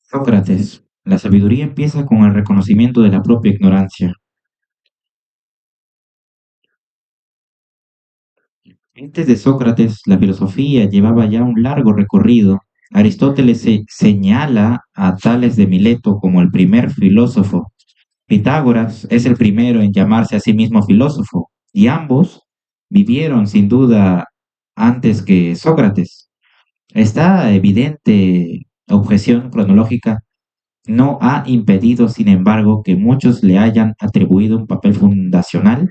Sócrates, la sabiduría empieza con el reconocimiento de la propia ignorancia. Antes de Sócrates, la filosofía llevaba ya un largo recorrido. Aristóteles señala a Tales de Mileto como el primer filósofo. Pitágoras es el primero en llamarse a sí mismo filósofo, y ambos vivieron sin duda antes que Sócrates. Esta evidente objeción cronológica no ha impedido, sin embargo, que muchos le hayan atribuido un papel fundacional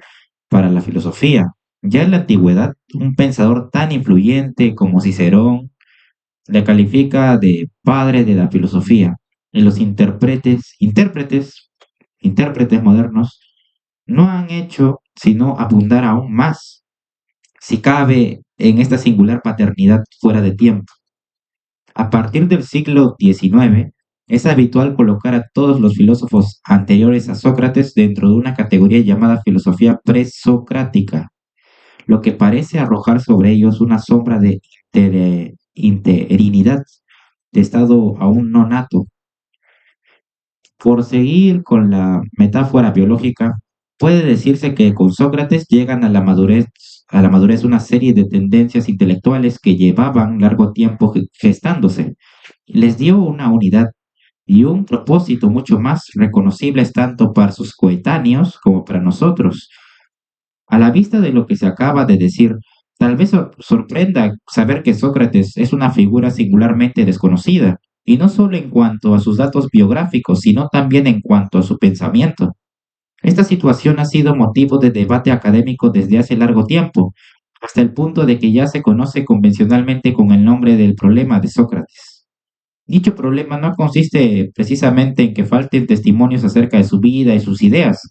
para la filosofía. Ya en la antigüedad, un pensador tan influyente como Cicerón le califica de padre de la filosofía. Y los intérpretes modernos no han hecho sino abundar aún más, si cabe, en esta singular paternidad fuera de tiempo. A partir del siglo XIX, es habitual colocar a todos los filósofos anteriores a Sócrates dentro de una categoría llamada filosofía presocrática, lo que parece arrojar sobre ellos una sombra de interinidad, de estado aún no nato. Por seguir con la metáfora biológica, puede decirse que con Sócrates llegan a la madurez una serie de tendencias intelectuales que llevaban largo tiempo gestándose. Les dio una unidad y un propósito mucho más reconocibles tanto para sus coetáneos como para nosotros. A la vista de lo que se acaba de decir, tal vez sorprenda saber que Sócrates es una figura singularmente desconocida, y no solo en cuanto a sus datos biográficos, sino también en cuanto a su pensamiento. Esta situación ha sido motivo de debate académico desde hace largo tiempo, hasta el punto de que ya se conoce convencionalmente con el nombre del problema de Sócrates. Dicho problema no consiste precisamente en que falten testimonios acerca de su vida y sus ideas,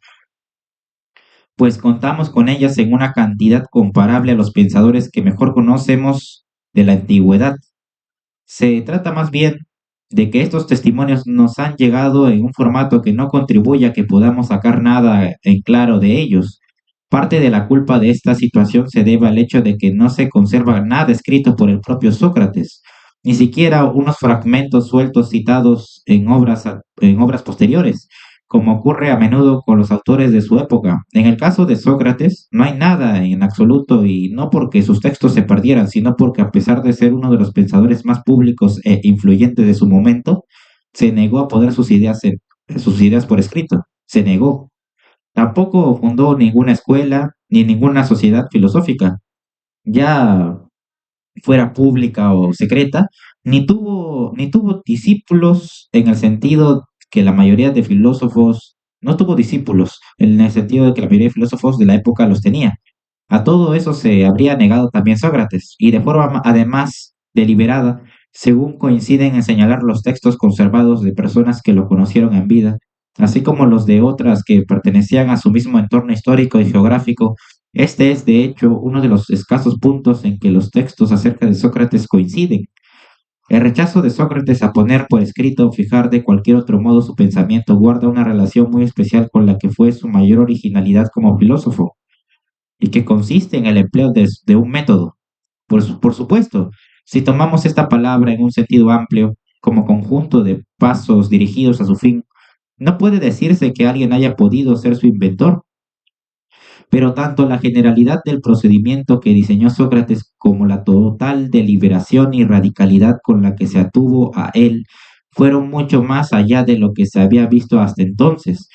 pues contamos con ellas en una cantidad comparable a los pensadores que mejor conocemos de la antigüedad. Se trata más bien de que estos testimonios nos han llegado en un formato que no contribuye a que podamos sacar nada en claro de ellos. Parte de la culpa de esta situación se debe al hecho de que no se conserva nada escrito por el propio Sócrates, ni siquiera unos fragmentos sueltos citados en obras posteriores, como ocurre a menudo con los autores de su época. En el caso de Sócrates, no hay nada en absoluto, y no porque sus textos se perdieran, sino porque a pesar de ser uno de los pensadores más públicos e influyentes de su momento, se negó a poner sus ideas por escrito. Se negó. Tampoco fundó ninguna escuela ni ninguna sociedad filosófica, ya fuera pública o secreta, ni tuvo discípulos en el sentido que la mayoría de filósofos, no tuvo discípulos en el sentido de que la mayoría de filósofos de la época los tenía. A todo eso se habría negado también Sócrates, y de forma además deliberada, según coinciden en señalar los textos conservados de personas que lo conocieron en vida, así como los de otras que pertenecían a su mismo entorno histórico y geográfico. Este es, de hecho, uno de los escasos puntos en que los textos acerca de Sócrates coinciden. El rechazo de Sócrates a poner por escrito o fijar de cualquier otro modo su pensamiento guarda una relación muy especial con la que fue su mayor originalidad como filósofo, y que consiste en el empleo de un método. Por supuesto, si tomamos esta palabra en un sentido amplio, como conjunto de pasos dirigidos a su fin, no puede decirse que alguien haya podido ser su inventor, pero tanto la generalidad del procedimiento que diseñó Sócrates como la total deliberación y radicalidad con la que se atuvo a él fueron mucho más allá de lo que se había visto hasta entonces.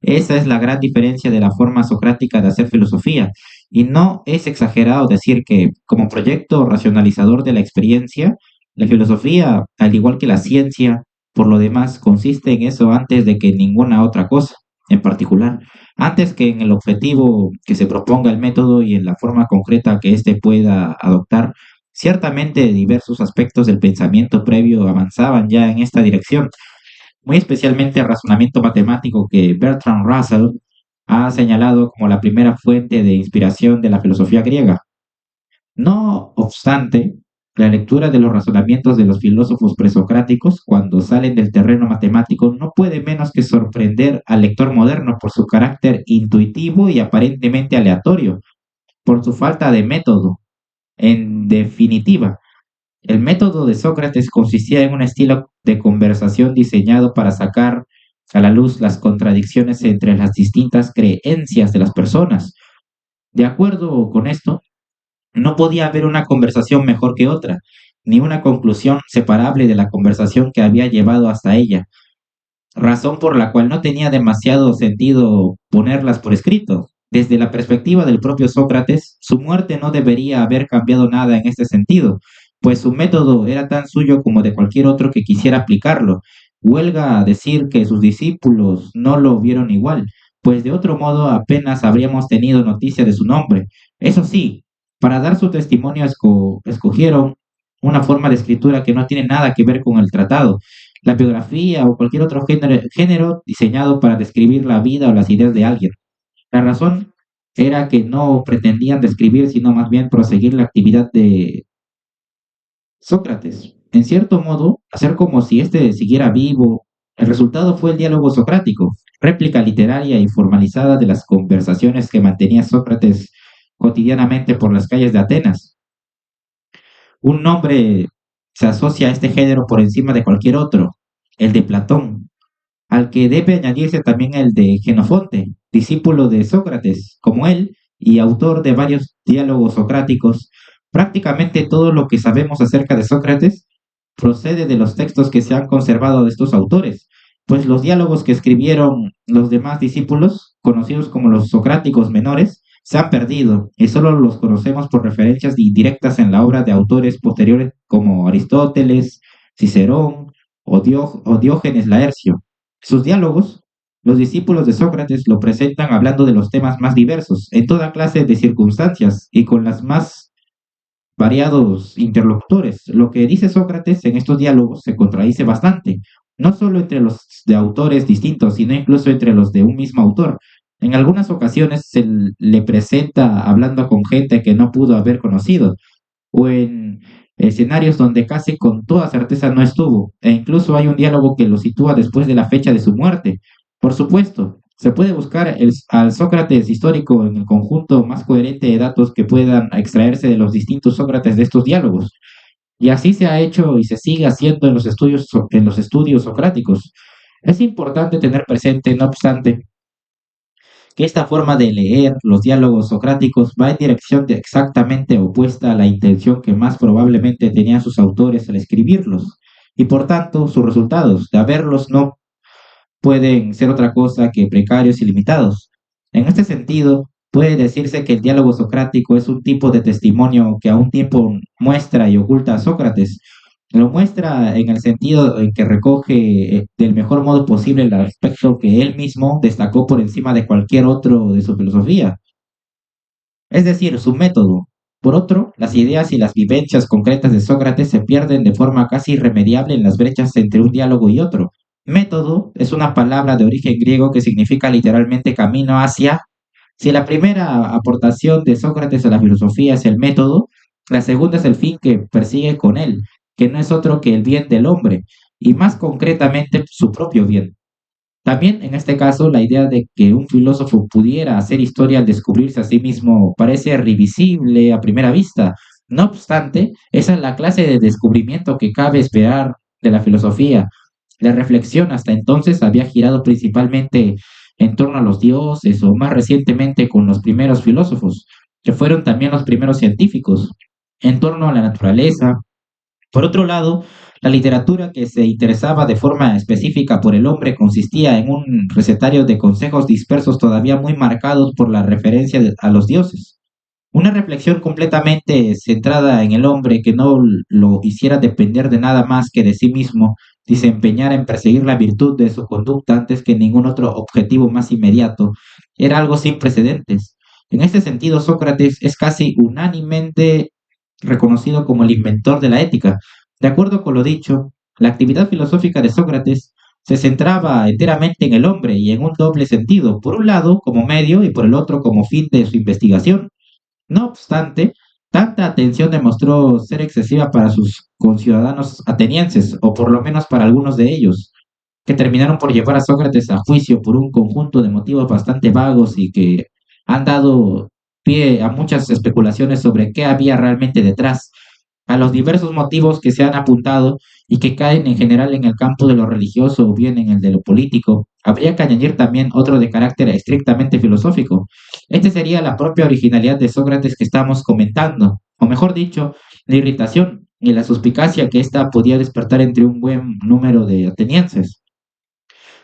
Esa es la gran diferencia de la forma socrática de hacer filosofía, y no es exagerado decir que, como proyecto racionalizador de la experiencia, la filosofía, al igual que la ciencia, por lo demás, consiste en eso antes de que ninguna otra cosa, en particular, antes que en el objetivo que se proponga el método y en la forma concreta que éste pueda adoptar. Ciertamente diversos aspectos del pensamiento previo avanzaban ya en esta dirección, muy especialmente el razonamiento matemático que Bertrand Russell ha señalado como la primera fuente de inspiración de la filosofía griega. No obstante, La lectura de los razonamientos de los filósofos presocráticos, cuando salen del terreno matemático, no puede menos que sorprender al lector moderno por su carácter intuitivo y aparentemente aleatorio, por su falta de método. En definitiva, el método de Sócrates consistía en un estilo de conversación diseñado para sacar a la luz las contradicciones entre las distintas creencias de las personas. De acuerdo con esto, no podía haber una conversación mejor que otra, ni una conclusión separable de la conversación que había llevado hasta ella, razón por la cual no tenía demasiado sentido ponerlas por escrito. Desde la perspectiva del propio Sócrates, su muerte no debería haber cambiado nada en este sentido, pues su método era tan suyo como de cualquier otro que quisiera aplicarlo. Huelga decir que sus discípulos no lo vieron igual, pues de otro modo apenas habríamos tenido noticia de su nombre. Eso sí, para dar su testimonio escogieron una forma de escritura que no tiene nada que ver con el tratado, la biografía o cualquier otro género diseñado para describir la vida o las ideas de alguien. La razón era que no pretendían describir, sino más bien proseguir la actividad de Sócrates. En cierto modo, hacer como si éste siguiera vivo. El resultado fue el diálogo socrático, réplica literaria y formalizada de las conversaciones que mantenía Sócrates cotidianamente por las calles de Atenas. Un nombre se asocia a este género por encima de cualquier otro, el de Platón, al que debe añadirse también el de Genofonte, discípulo de Sócrates, como él, y autor de varios diálogos socráticos. Prácticamente todo lo que sabemos acerca de Sócrates procede de los textos que se han conservado de estos autores, pues los diálogos que escribieron los demás discípulos, conocidos como los socráticos menores, se han perdido y solo los conocemos por referencias directas en la obra de autores posteriores como Aristóteles, Cicerón o Diógenes Laercio. Sus diálogos, los discípulos de Sócrates lo presentan hablando de los temas más diversos, en toda clase de circunstancias y con las más variados interlocutores. Lo que dice Sócrates en estos diálogos se contradice bastante, no solo entre los de autores distintos, sino incluso entre los de un mismo autor. En algunas ocasiones se le presenta hablando con gente que no pudo haber conocido, o en escenarios donde casi con toda certeza no estuvo, e incluso hay un diálogo que lo sitúa después de la fecha de su muerte. Por supuesto, se puede buscar al Sócrates histórico en el conjunto más coherente de datos que puedan extraerse de los distintos Sócrates de estos diálogos. Y así se ha hecho y se sigue haciendo en los estudios socráticos. Es importante tener presente, no obstante, que esta forma de leer los diálogos socráticos va en dirección exactamente opuesta a la intención que más probablemente tenían sus autores al escribirlos, y por tanto sus resultados de haberlos no pueden ser otra cosa que precarios y limitados. En este sentido, puede decirse que el diálogo socrático es un tipo de testimonio que a un tiempo muestra y oculta a Sócrates. Lo muestra en el sentido en que recoge del mejor modo posible el aspecto que él mismo destacó por encima de cualquier otro de su filosofía, es decir, su método. Por otro, las ideas y las vivencias concretas de Sócrates se pierden de forma casi irremediable en las brechas entre un diálogo y otro. Método es una palabra de origen griego que significa literalmente camino hacia. Si la primera aportación de Sócrates a la filosofía es el método, la segunda es el fin que persigue con él, que no es otro que el bien del hombre, y más concretamente su propio bien. También en este caso, la idea de que un filósofo pudiera hacer historia al descubrirse a sí mismo parece revisible a primera vista. No obstante, esa es la clase de descubrimiento que cabe esperar de la filosofía. La reflexión hasta entonces había girado principalmente en torno a los dioses o más recientemente con los primeros filósofos, que fueron también los primeros científicos, en torno a la naturaleza. Por otro lado, la literatura que se interesaba de forma específica por el hombre consistía en un recetario de consejos dispersos todavía muy marcados por la referencia a los dioses. Una reflexión completamente centrada en el hombre que no lo hiciera depender de nada más que de sí mismo y se empeñara en perseguir la virtud de su conducta antes que ningún otro objetivo más inmediato, era algo sin precedentes. En este sentido, Sócrates es casi unánimemente reconocido como el inventor de la ética. De acuerdo con lo dicho, la actividad filosófica de Sócrates se centraba enteramente en el hombre y en un doble sentido, por un lado como medio y por el otro como fin de su investigación. No obstante, Tanta atención demostró ser excesiva para sus conciudadanos atenienses, o por lo menos para algunos de ellos, que terminaron por llevar a Sócrates a juicio por un conjunto de motivos bastante vagos y que han dado pie a muchas especulaciones sobre qué había realmente detrás, a los diversos motivos que se han apuntado y que caen en general en el campo de lo religioso o bien en el de lo político. Habría que añadir también otro de carácter estrictamente filosófico. Este sería la propia originalidad de Sócrates que estamos comentando, o mejor dicho, la irritación y la suspicacia que ésta podía despertar entre un buen número de atenienses.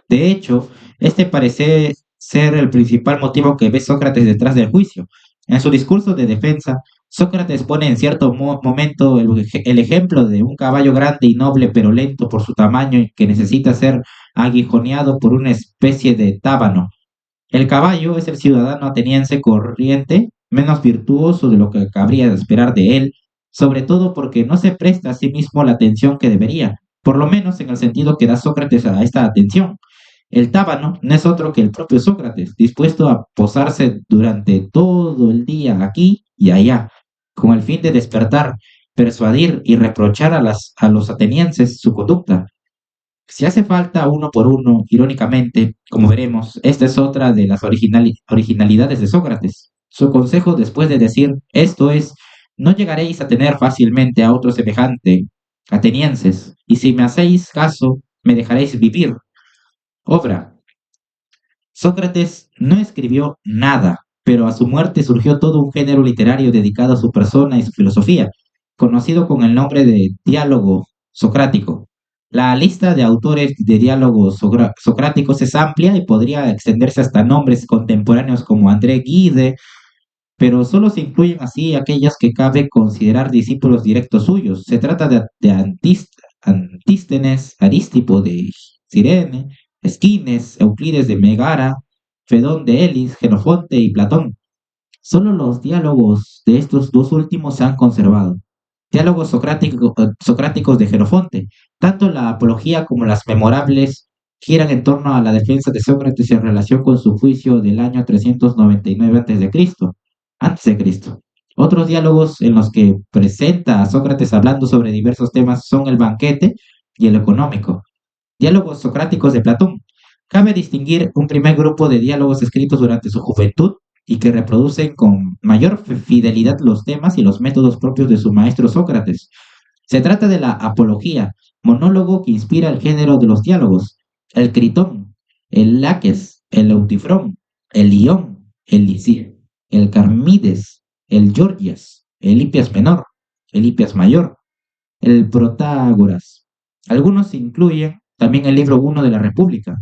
De hecho, este parece ser el principal motivo que ve Sócrates detrás del juicio. En su discurso de defensa, Sócrates pone en cierto momento el ejemplo de un caballo grande y noble pero lento por su tamaño y que necesita ser aguijoneado por una especie de tábano. El caballo es el ciudadano ateniense corriente, menos virtuoso de lo que cabría de esperar de él, sobre todo porque no se presta a sí mismo la atención que debería, por lo menos en el sentido que da Sócrates a esta atención. El tábano no es otro que el propio Sócrates, dispuesto a posarse durante todo el día aquí y allá, con el fin de despertar, persuadir y reprochar a los atenienses su conducta. Si hace falta uno por uno, irónicamente, como veremos, esta es otra de las originalidades de Sócrates. Su consejo después de decir esto es, no llegaréis a tener fácilmente a otro semejante, atenienses, y si me hacéis caso, me dejaréis vivir. Obra. Sócrates no escribió nada, pero a su muerte surgió todo un género literario dedicado a su persona y su filosofía, conocido con el nombre de diálogo socrático. La lista de autores de diálogos socráticos es amplia y podría extenderse hasta nombres contemporáneos como André Gide, pero solo se incluyen así aquellos que cabe considerar discípulos directos suyos. Se trata de Antístenes, Aristipo de Cirene, Esquines, Euclides de Megara, Fedón de Elis, Genofonte y Platón. Solo los diálogos de estos dos últimos se han conservado. Diálogos socráticos de Genofonte. Tanto la apología como las memorables giran en torno a la defensa de Sócrates en relación con su juicio del año 399 a.C. Otros diálogos en los que presenta a Sócrates hablando sobre diversos temas son el banquete y el económico. Diálogos socráticos de Platón. Cabe distinguir un primer grupo de diálogos escritos durante su juventud y que reproducen con mayor fidelidad los temas y los métodos propios de su maestro Sócrates. Se trata de la apología, monólogo que inspira el género de los diálogos, el Critón, el Laques, el Eutifrón, el Lión, el Lisir, el Carmides, el Gorgias, el Hipias menor, el Hipias mayor, el Protágoras. Algunos incluyen también el libro 1 de la República.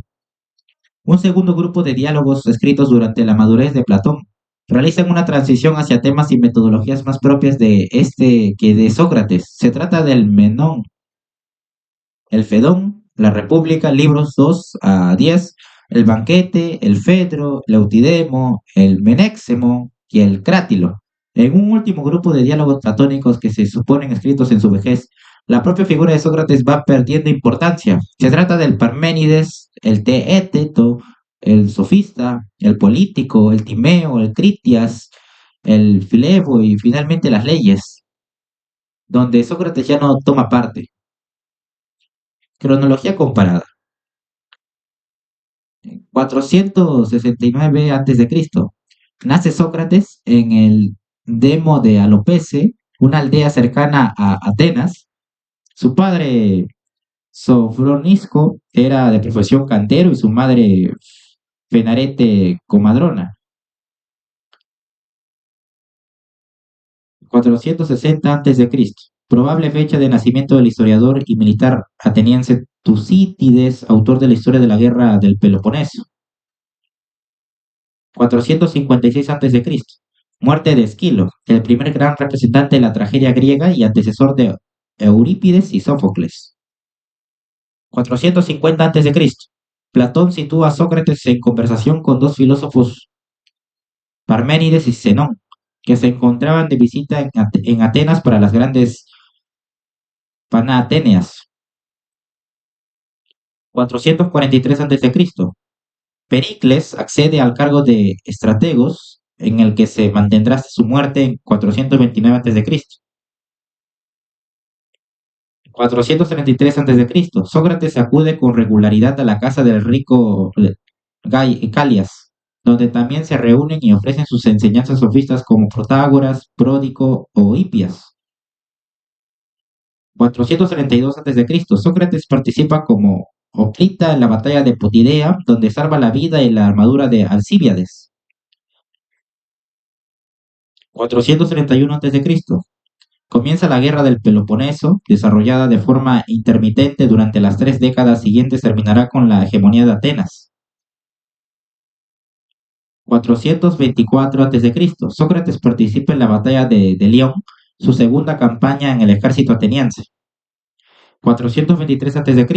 Un segundo grupo de diálogos escritos durante la madurez de Platón realizan una transición hacia temas y metodologías más propias de este que de Sócrates. Se trata del Menón, el Fedón, la República, libros 2 a 10, el Banquete, el Fedro, el Eutidemo, el Menéxemo y el Crátilo. En un último grupo de diálogos platónicos que se suponen escritos en su vejez, la propia figura de Sócrates va perdiendo importancia. Se trata del Parménides, el Teéteto, el sofista, el político, el Timeo, el Critias, el Filebo y finalmente las leyes, donde Sócrates ya no toma parte. Cronología comparada. 469 a.C. Nace Sócrates en el Demo de Alopece, una aldea cercana a Atenas. Su padre, Sofronisco, era de profesión cantero y su madre, Fenarete Comadrona. 460 a.C. Probable fecha de nacimiento del historiador y militar ateniense Tucídides, autor de la historia de la guerra del Peloponeso. 456 a.C. Muerte de Esquilo, el primer gran representante de la tragedia griega y antecesor de Eurípides y Sófocles. 450 a.C. Platón sitúa a Sócrates en conversación con dos filósofos, Parménides y Zenón, que se encontraban de visita en Atenas para las grandes Panateneas. 443 a.C. Pericles accede al cargo de estrategos en el que se mantendrá hasta su muerte en 429 a.C. 433 a.C. Sócrates acude con regularidad a la casa del rico Calias, donde también se reúnen y ofrecen sus enseñanzas sofistas como Protágoras, Pródico o Hipias. 432 a.C. Sócrates participa como hoplita en la batalla de Potidea, donde salva la vida y la armadura de Alcíbiades. 431 a.C. Comienza la Guerra del Peloponeso, desarrollada de forma intermitente durante las 3 décadas siguientes, terminará con la hegemonía de Atenas. 424 a.C. Sócrates participa en la batalla de León, su segunda campaña en el ejército ateniense. 423 a.C.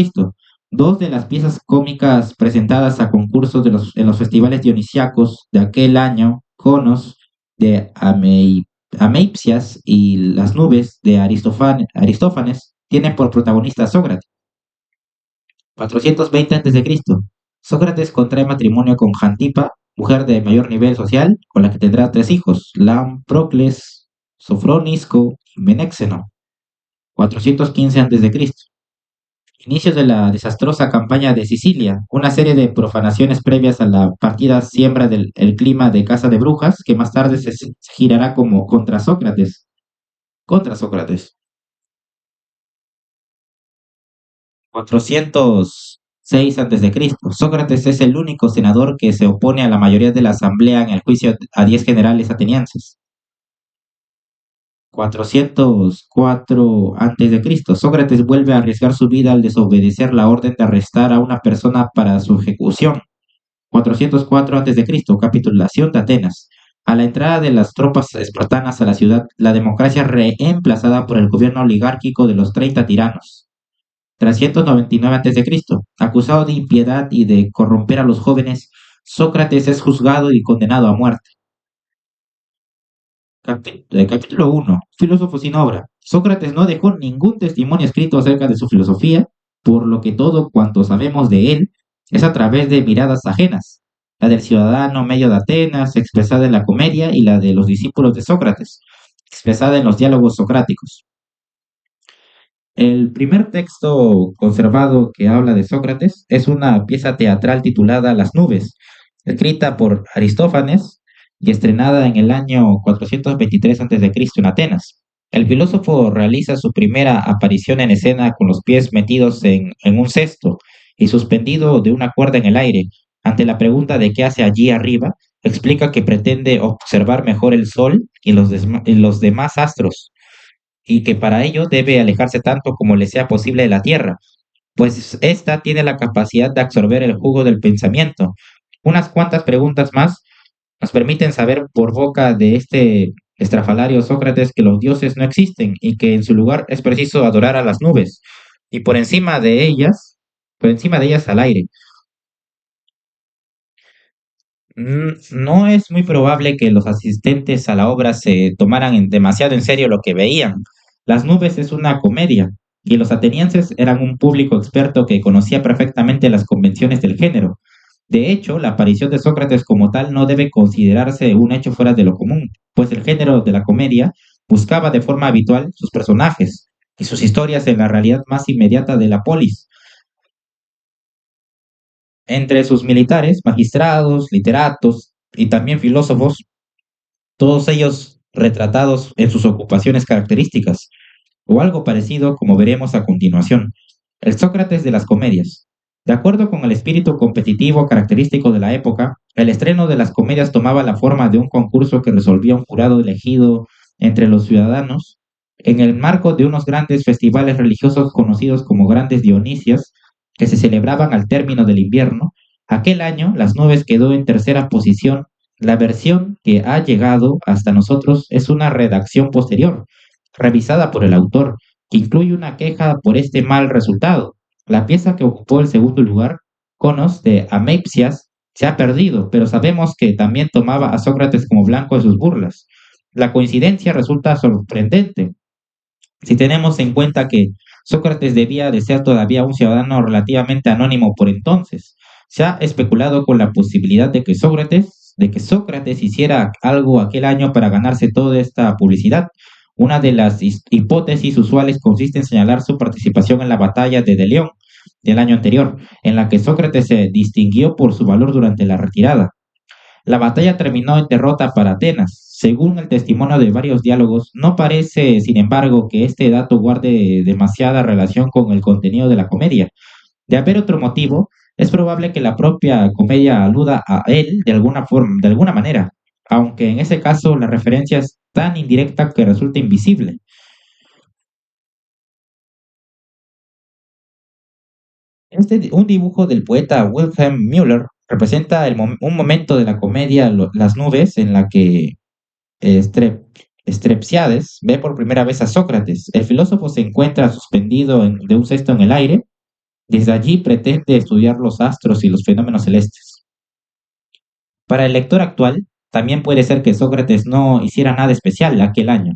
Dos de las piezas cómicas presentadas a concursos en los festivales dionisíacos de aquel año, Conos de Ameipsias y Las nubes de Aristófanes, tienen por protagonista a Sócrates. 420 a.C. Sócrates contrae matrimonio con Jantipa, mujer de mayor nivel social, con la que tendrá 3 hijos, Procles, Sofronisco y Menéxeno. 415 a.C. Inicios de la desastrosa campaña de Sicilia, una serie de profanaciones previas a la partida siembra del el clima de Casa de Brujas, que más tarde se girará como contra Sócrates. Contra Sócrates. 406 a.C. Sócrates es el único senador que se opone a la mayoría de la asamblea en el juicio a 10 generales atenienses. 404 a.C. Sócrates vuelve a arriesgar su vida al desobedecer la orden de arrestar a una persona para su ejecución. 404 a.C. Capitulación de Atenas. A la entrada de las tropas espartanas a la ciudad, la democracia reemplazada por el gobierno oligárquico de los 30 tiranos. 399 a.C. Acusado de impiedad y de corromper a los jóvenes, Sócrates es juzgado y condenado a muerte. Capítulo 1. Filósofo sin obra. Sócrates no dejó ningún testimonio escrito acerca de su filosofía, por lo que todo cuanto sabemos de él es a través de miradas ajenas, la del ciudadano medio de Atenas, expresada en la comedia, y la de los discípulos de Sócrates, expresada en los diálogos socráticos. El primer texto conservado que habla de Sócrates es una pieza teatral titulada Las nubes, escrita por Aristófanes y estrenada en el año 423 a.C. en Atenas. El filósofo realiza su primera aparición en escena con los pies metidos en un cesto y suspendido de una cuerda en el aire. Ante la pregunta de qué hace allí arriba, explica que pretende observar mejor el sol y los demás astros, y que para ello debe alejarse tanto como le sea posible de la tierra, pues ésta tiene la capacidad de absorber el jugo del pensamiento. Unas cuantas preguntas más nos permiten saber por boca de este estrafalario Sócrates que los dioses no existen y que en su lugar es preciso adorar a las nubes y por encima de ellas al aire. No es muy probable que los asistentes a la obra se tomaran demasiado en serio lo que veían. Las nubes es una comedia, y los atenienses eran un público experto que conocía perfectamente las convenciones del género. De hecho, la aparición de Sócrates como tal no debe considerarse un hecho fuera de lo común, pues el género de la comedia buscaba de forma habitual sus personajes y sus historias en la realidad más inmediata de la polis. Entre sus militares, magistrados, literatos y también filósofos, todos ellos retratados en sus ocupaciones características, o algo parecido como veremos a continuación. El Sócrates de las comedias. De acuerdo con el espíritu competitivo característico de la época, el estreno de las comedias tomaba la forma de un concurso que resolvía un jurado elegido entre los ciudadanos en el marco de unos grandes festivales religiosos conocidos como Grandes Dionisias, que se celebraban al término del invierno. Aquel año, Las nubes quedó en tercera posición. La versión que ha llegado hasta nosotros es una redacción posterior, revisada por el autor, que incluye una queja por este mal resultado. La pieza que ocupó el segundo lugar, Conos de Ameipsias, se ha perdido, pero sabemos que también tomaba a Sócrates como blanco de sus burlas. La coincidencia resulta sorprendente si tenemos en cuenta que Sócrates debía de ser todavía un ciudadano relativamente anónimo por entonces. Se ha especulado con la posibilidad de que Sócrates de que Sócrates hiciera algo aquel año para ganarse toda esta publicidad. Una de las hipótesis usuales consiste en señalar su participación en la batalla de Delión del año anterior, en la que Sócrates se distinguió por su valor durante la retirada. La batalla terminó en derrota para Atenas. Según el testimonio de varios diálogos, no parece, sin embargo, que este dato guarde demasiada relación con el contenido de la comedia. De haber otro motivo, es probable que la propia comedia aluda a él de alguna forma, de alguna manera, aunque en ese caso la referencia es tan indirecta que resulta invisible. Un dibujo del poeta Wilhelm Müller representa un momento de la comedia Las nubes en la que Estrep- Strepsiades ve por primera vez a Sócrates. El filósofo se encuentra suspendido de un cesto en el aire. Desde allí pretende estudiar los astros y los fenómenos celestes. Para el lector actual, también puede ser que Sócrates no hiciera nada especial aquel año.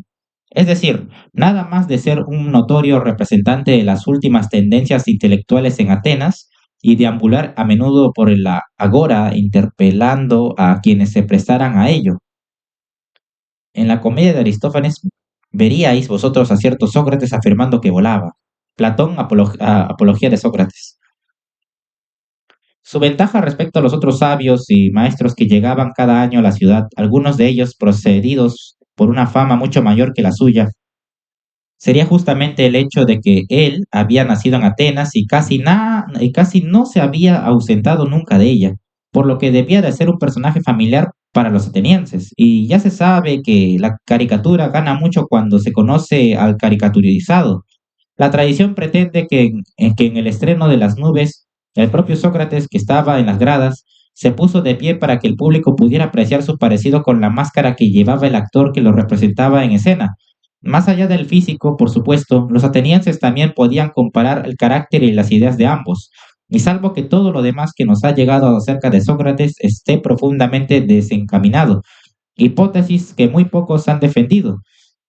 Es decir, nada más de ser un notorio representante de las últimas tendencias intelectuales en Atenas y deambular a menudo por la agora interpelando a quienes se prestaran a ello. En la comedia de Aristófanes veríais vosotros a cierto Sócrates afirmando que volaba. Platón, Apología de Sócrates. Su ventaja respecto a los otros sabios y maestros que llegaban cada año a la ciudad, algunos de ellos procedidos por una fama mucho mayor que la suya, sería justamente el hecho de que él había nacido en Atenas y casi no se había ausentado nunca de ella, por lo que debía de ser un personaje familiar para los atenienses. Y ya se sabe que la caricatura gana mucho cuando se conoce al caricaturizado. La tradición pretende que en el estreno de Las nubes, el propio Sócrates, que estaba en las gradas, se puso de pie para que el público pudiera apreciar su parecido con la máscara que llevaba el actor que lo representaba en escena. Más allá del físico, por supuesto, los atenienses también podían comparar el carácter y las ideas de ambos, y salvo que todo lo demás que nos ha llegado acerca de Sócrates esté profundamente desencaminado, hipótesis que muy pocos han defendido,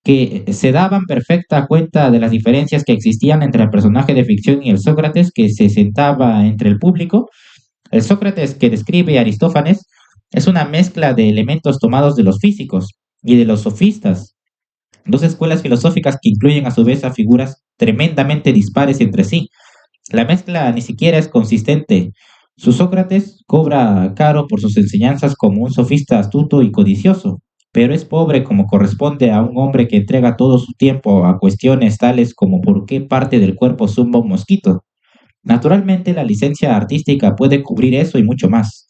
que se daban perfecta cuenta de las diferencias que existían entre el personaje de ficción y el Sócrates que se sentaba entre el público. El Sócrates que describe Aristófanes es una mezcla de elementos tomados de los físicos y de los sofistas, dos escuelas filosóficas que incluyen a su vez a figuras tremendamente dispares entre sí. La mezcla ni siquiera es consistente. Su Sócrates cobra caro por sus enseñanzas como un sofista astuto y codicioso, pero es pobre como corresponde a un hombre que entrega todo su tiempo a cuestiones tales como por qué parte del cuerpo zumba un mosquito. Naturalmente, la licencia artística puede cubrir eso y mucho más,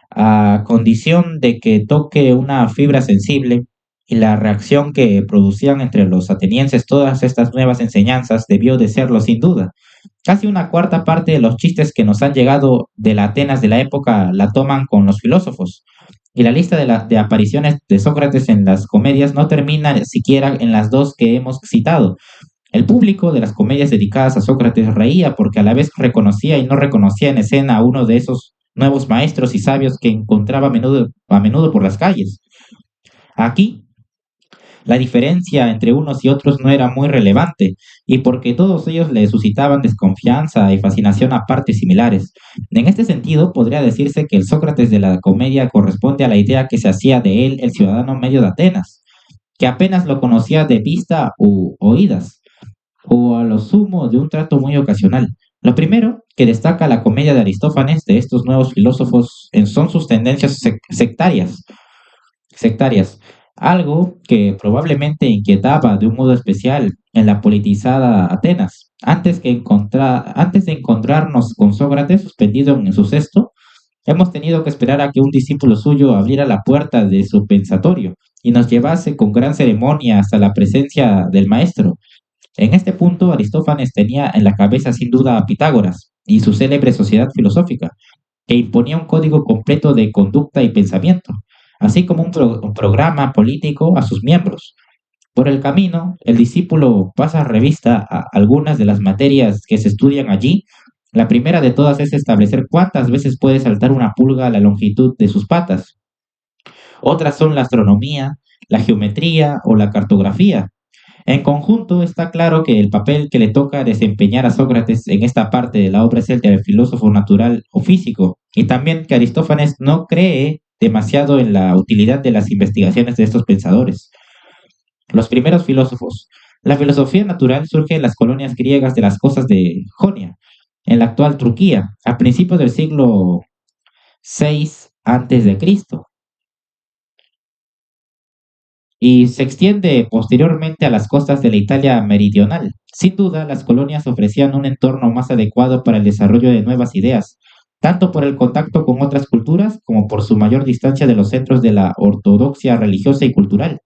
a condición de que toque una fibra sensible, y la reacción que producían entre los atenienses todas estas nuevas enseñanzas debió de serlo sin duda. Casi una cuarta parte de los chistes que nos han llegado de la Atenas de la época la toman con los filósofos, y la lista de apariciones de Sócrates en las comedias no termina siquiera en las dos que hemos citado. El público de las comedias dedicadas a Sócrates reía porque a la vez reconocía y no reconocía en escena a uno de esos nuevos maestros y sabios que encontraba a menudo por las calles. Aquí, la diferencia entre unos y otros no era muy relevante, y porque todos ellos le suscitaban desconfianza y fascinación a partes similares. En este sentido, podría decirse que el Sócrates de la comedia corresponde a la idea que se hacía de él el ciudadano medio de Atenas, que apenas lo conocía de vista u oídas, o a lo sumo de un trato muy ocasional. Lo primero que destaca la comedia de Aristófanes de estos nuevos filósofos son sus tendencias sectarias, algo que probablemente inquietaba de un modo especial en la politizada Atenas. Antes de encontrarnos con Sócrates suspendido en su cesto, hemos tenido que esperar a que un discípulo suyo abriera la puerta de su pensatorio y nos llevase con gran ceremonia hasta la presencia del maestro. En este punto, Aristófanes tenía en la cabeza sin duda a Pitágoras y su célebre sociedad filosófica, que imponía un código completo de conducta y pensamiento, así como un programa político a sus miembros. Por el camino, el discípulo pasa revista a algunas de las materias que se estudian allí. La primera de todas es establecer cuántas veces puede saltar una pulga a la longitud de sus patas. Otras son la astronomía, la geometría o la cartografía. En conjunto, está claro que el papel que le toca desempeñar a Sócrates en esta parte de la obra es el del filósofo natural o físico, y también que Aristófanes no cree demasiado en la utilidad de las investigaciones de estos pensadores. Los primeros filósofos. La filosofía natural surge en las colonias griegas de las costas de Jonia, en la actual Turquía, a principios del siglo VI a.C., y se extiende posteriormente a las costas de la Italia meridional. Sin duda, las colonias ofrecían un entorno más adecuado para el desarrollo de nuevas ideas, tanto por el contacto con otras culturas como por su mayor distancia de los centros de la ortodoxia religiosa y cultural.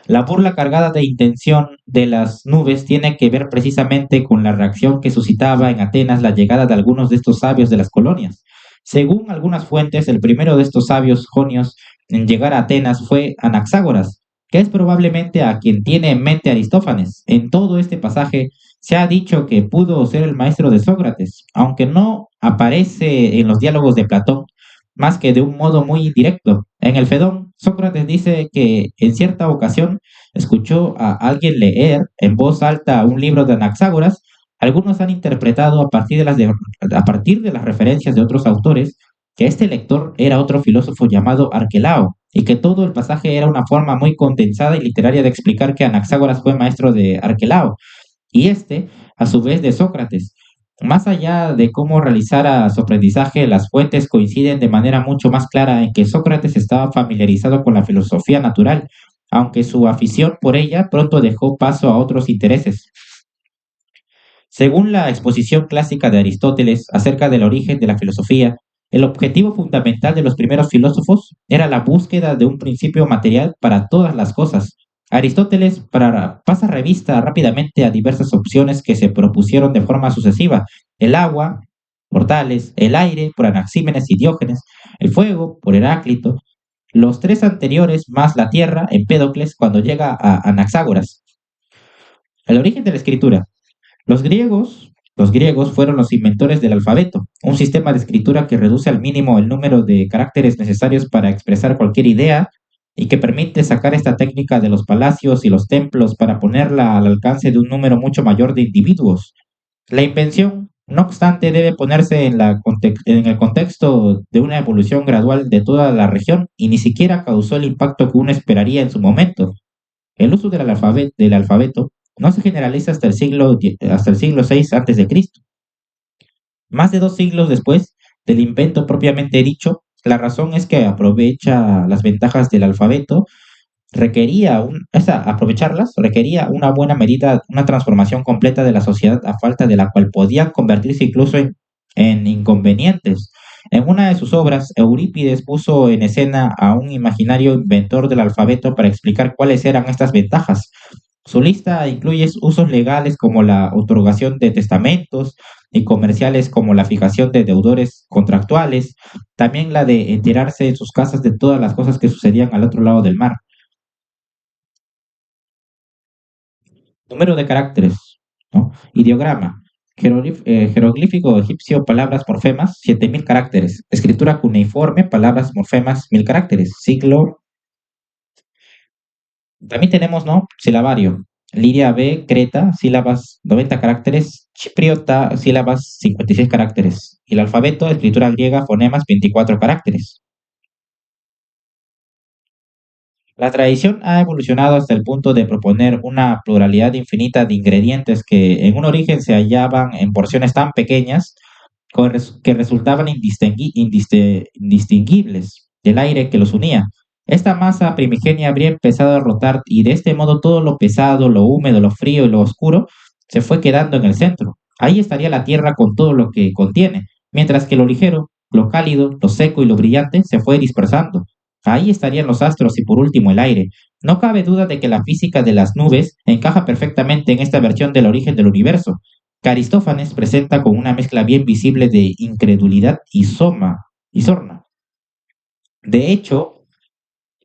La burla cargada de intención de las nubes tiene que ver precisamente con la reacción que suscitaba en Atenas la llegada de algunos de estos sabios de las colonias. Según algunas fuentes, el primero de estos sabios jonios en llegar a Atenas fue Anaxágoras, que es probablemente a quien tiene en mente Aristófanes. En todo este pasaje se ha dicho que pudo ser el maestro de Sócrates, aunque no aparece en los diálogos de Platón, más que de un modo muy indirecto. En el Fedón, Sócrates dice que en cierta ocasión escuchó a alguien leer en voz alta un libro de Anaxágoras. Algunos han interpretado a partir de las referencias de otros autores que este lector era otro filósofo llamado Arquelao, y que todo el pasaje era una forma muy condensada y literaria de explicar que Anaxágoras fue maestro de Arquelao, y este, a su vez, de Sócrates. Más allá de cómo realizara su aprendizaje, las fuentes coinciden de manera mucho más clara en que Sócrates estaba familiarizado con la filosofía natural, aunque su afición por ella pronto dejó paso a otros intereses. Según la exposición clásica de Aristóteles acerca del origen de la filosofía, el objetivo fundamental de los primeros filósofos era la búsqueda de un principio material para todas las cosas. Aristóteles pasa revista rápidamente a diversas opciones que se propusieron de forma sucesiva: el agua, por Tales; el aire, por Anaxímenes y Diógenes; el fuego, por Heráclito; los tres anteriores más la tierra, Empédocles, cuando llega a Anaxágoras. El origen de la escritura. Los griegos fueron los inventores del alfabeto, un sistema de escritura que reduce al mínimo el número de caracteres necesarios para expresar cualquier idea y que permite sacar esta técnica de los palacios y los templos para ponerla al alcance de un número mucho mayor de individuos. La invención, no obstante, debe ponerse en el contexto de una evolución gradual de toda la región y ni siquiera causó el impacto que uno esperaría en su momento. El uso del alfabeto no se generaliza hasta el siglo VI a.C. Más de 2 siglos después del invento propiamente dicho, la razón es que aprovecha las ventajas del alfabeto aprovecharlas requería una buena medida, una transformación completa de la sociedad, a falta de la cual podían convertirse incluso en inconvenientes. En una de sus obras, Eurípides puso en escena a un imaginario inventor del alfabeto para explicar cuáles eran estas ventajas. Su lista incluye usos legales como la otorgación de testamentos y comerciales como la fijación de deudores contractuales, también la de enterarse en sus casas de todas las cosas que sucedían al otro lado del mar. Número de caracteres, ¿no? Ideograma. Jeroglífico egipcio, palabras morfemas, 7000 caracteres. Escritura cuneiforme, palabras morfemas, 1000 caracteres. Siglo. También tenemos, ¿no? Silabario. Liria B, Creta, sílabas 90 caracteres. Chipriota, sílabas 56 caracteres. Y el alfabeto, escritura griega, fonemas 24 caracteres. La tradición ha evolucionado hasta el punto de proponer una pluralidad infinita de ingredientes que en un origen se hallaban en porciones tan pequeñas que resultaban indistinguibles del aire que los unía. Esta masa primigenia habría empezado a rotar y de este modo todo lo pesado, lo húmedo, lo frío y lo oscuro se fue quedando en el centro. Ahí estaría la Tierra con todo lo que contiene, mientras que lo ligero, lo cálido, lo seco y lo brillante se fue dispersando. Ahí estarían los astros y por último el aire. No cabe duda de que la física de las nubes encaja perfectamente en esta versión del origen del universo, que Aristófanes presenta con una mezcla bien visible de incredulidad y sorna. De hecho,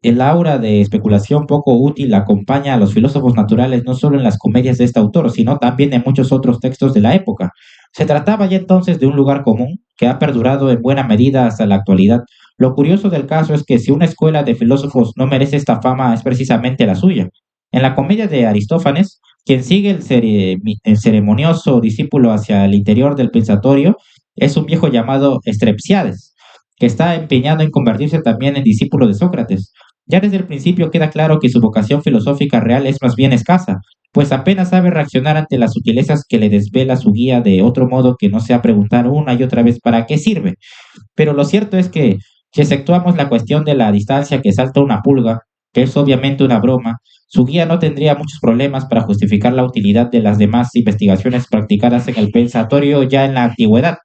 el aura de especulación poco útil acompaña a los filósofos naturales no solo en las comedias de este autor, sino también en muchos otros textos de la época. Se trataba ya entonces de un lugar común que ha perdurado en buena medida hasta la actualidad. Lo curioso del caso es que si una escuela de filósofos no merece esta fama es precisamente la suya. En la comedia de Aristófanes, quien sigue el ceremonioso discípulo hacia el interior del pensatorio es un viejo llamado Estrepsiades, que está empeñado en convertirse también en discípulo de Sócrates. Ya desde el principio queda claro que su vocación filosófica real es más bien escasa, pues apenas sabe reaccionar ante las sutilezas que le desvela su guía de otro modo que no sea preguntar una y otra vez para qué sirve. Pero lo cierto es que, si exceptuamos la cuestión de la distancia que salta una pulga, que es obviamente una broma, su guía no tendría muchos problemas para justificar la utilidad de las demás investigaciones practicadas en el pensatorio ya en la antigüedad.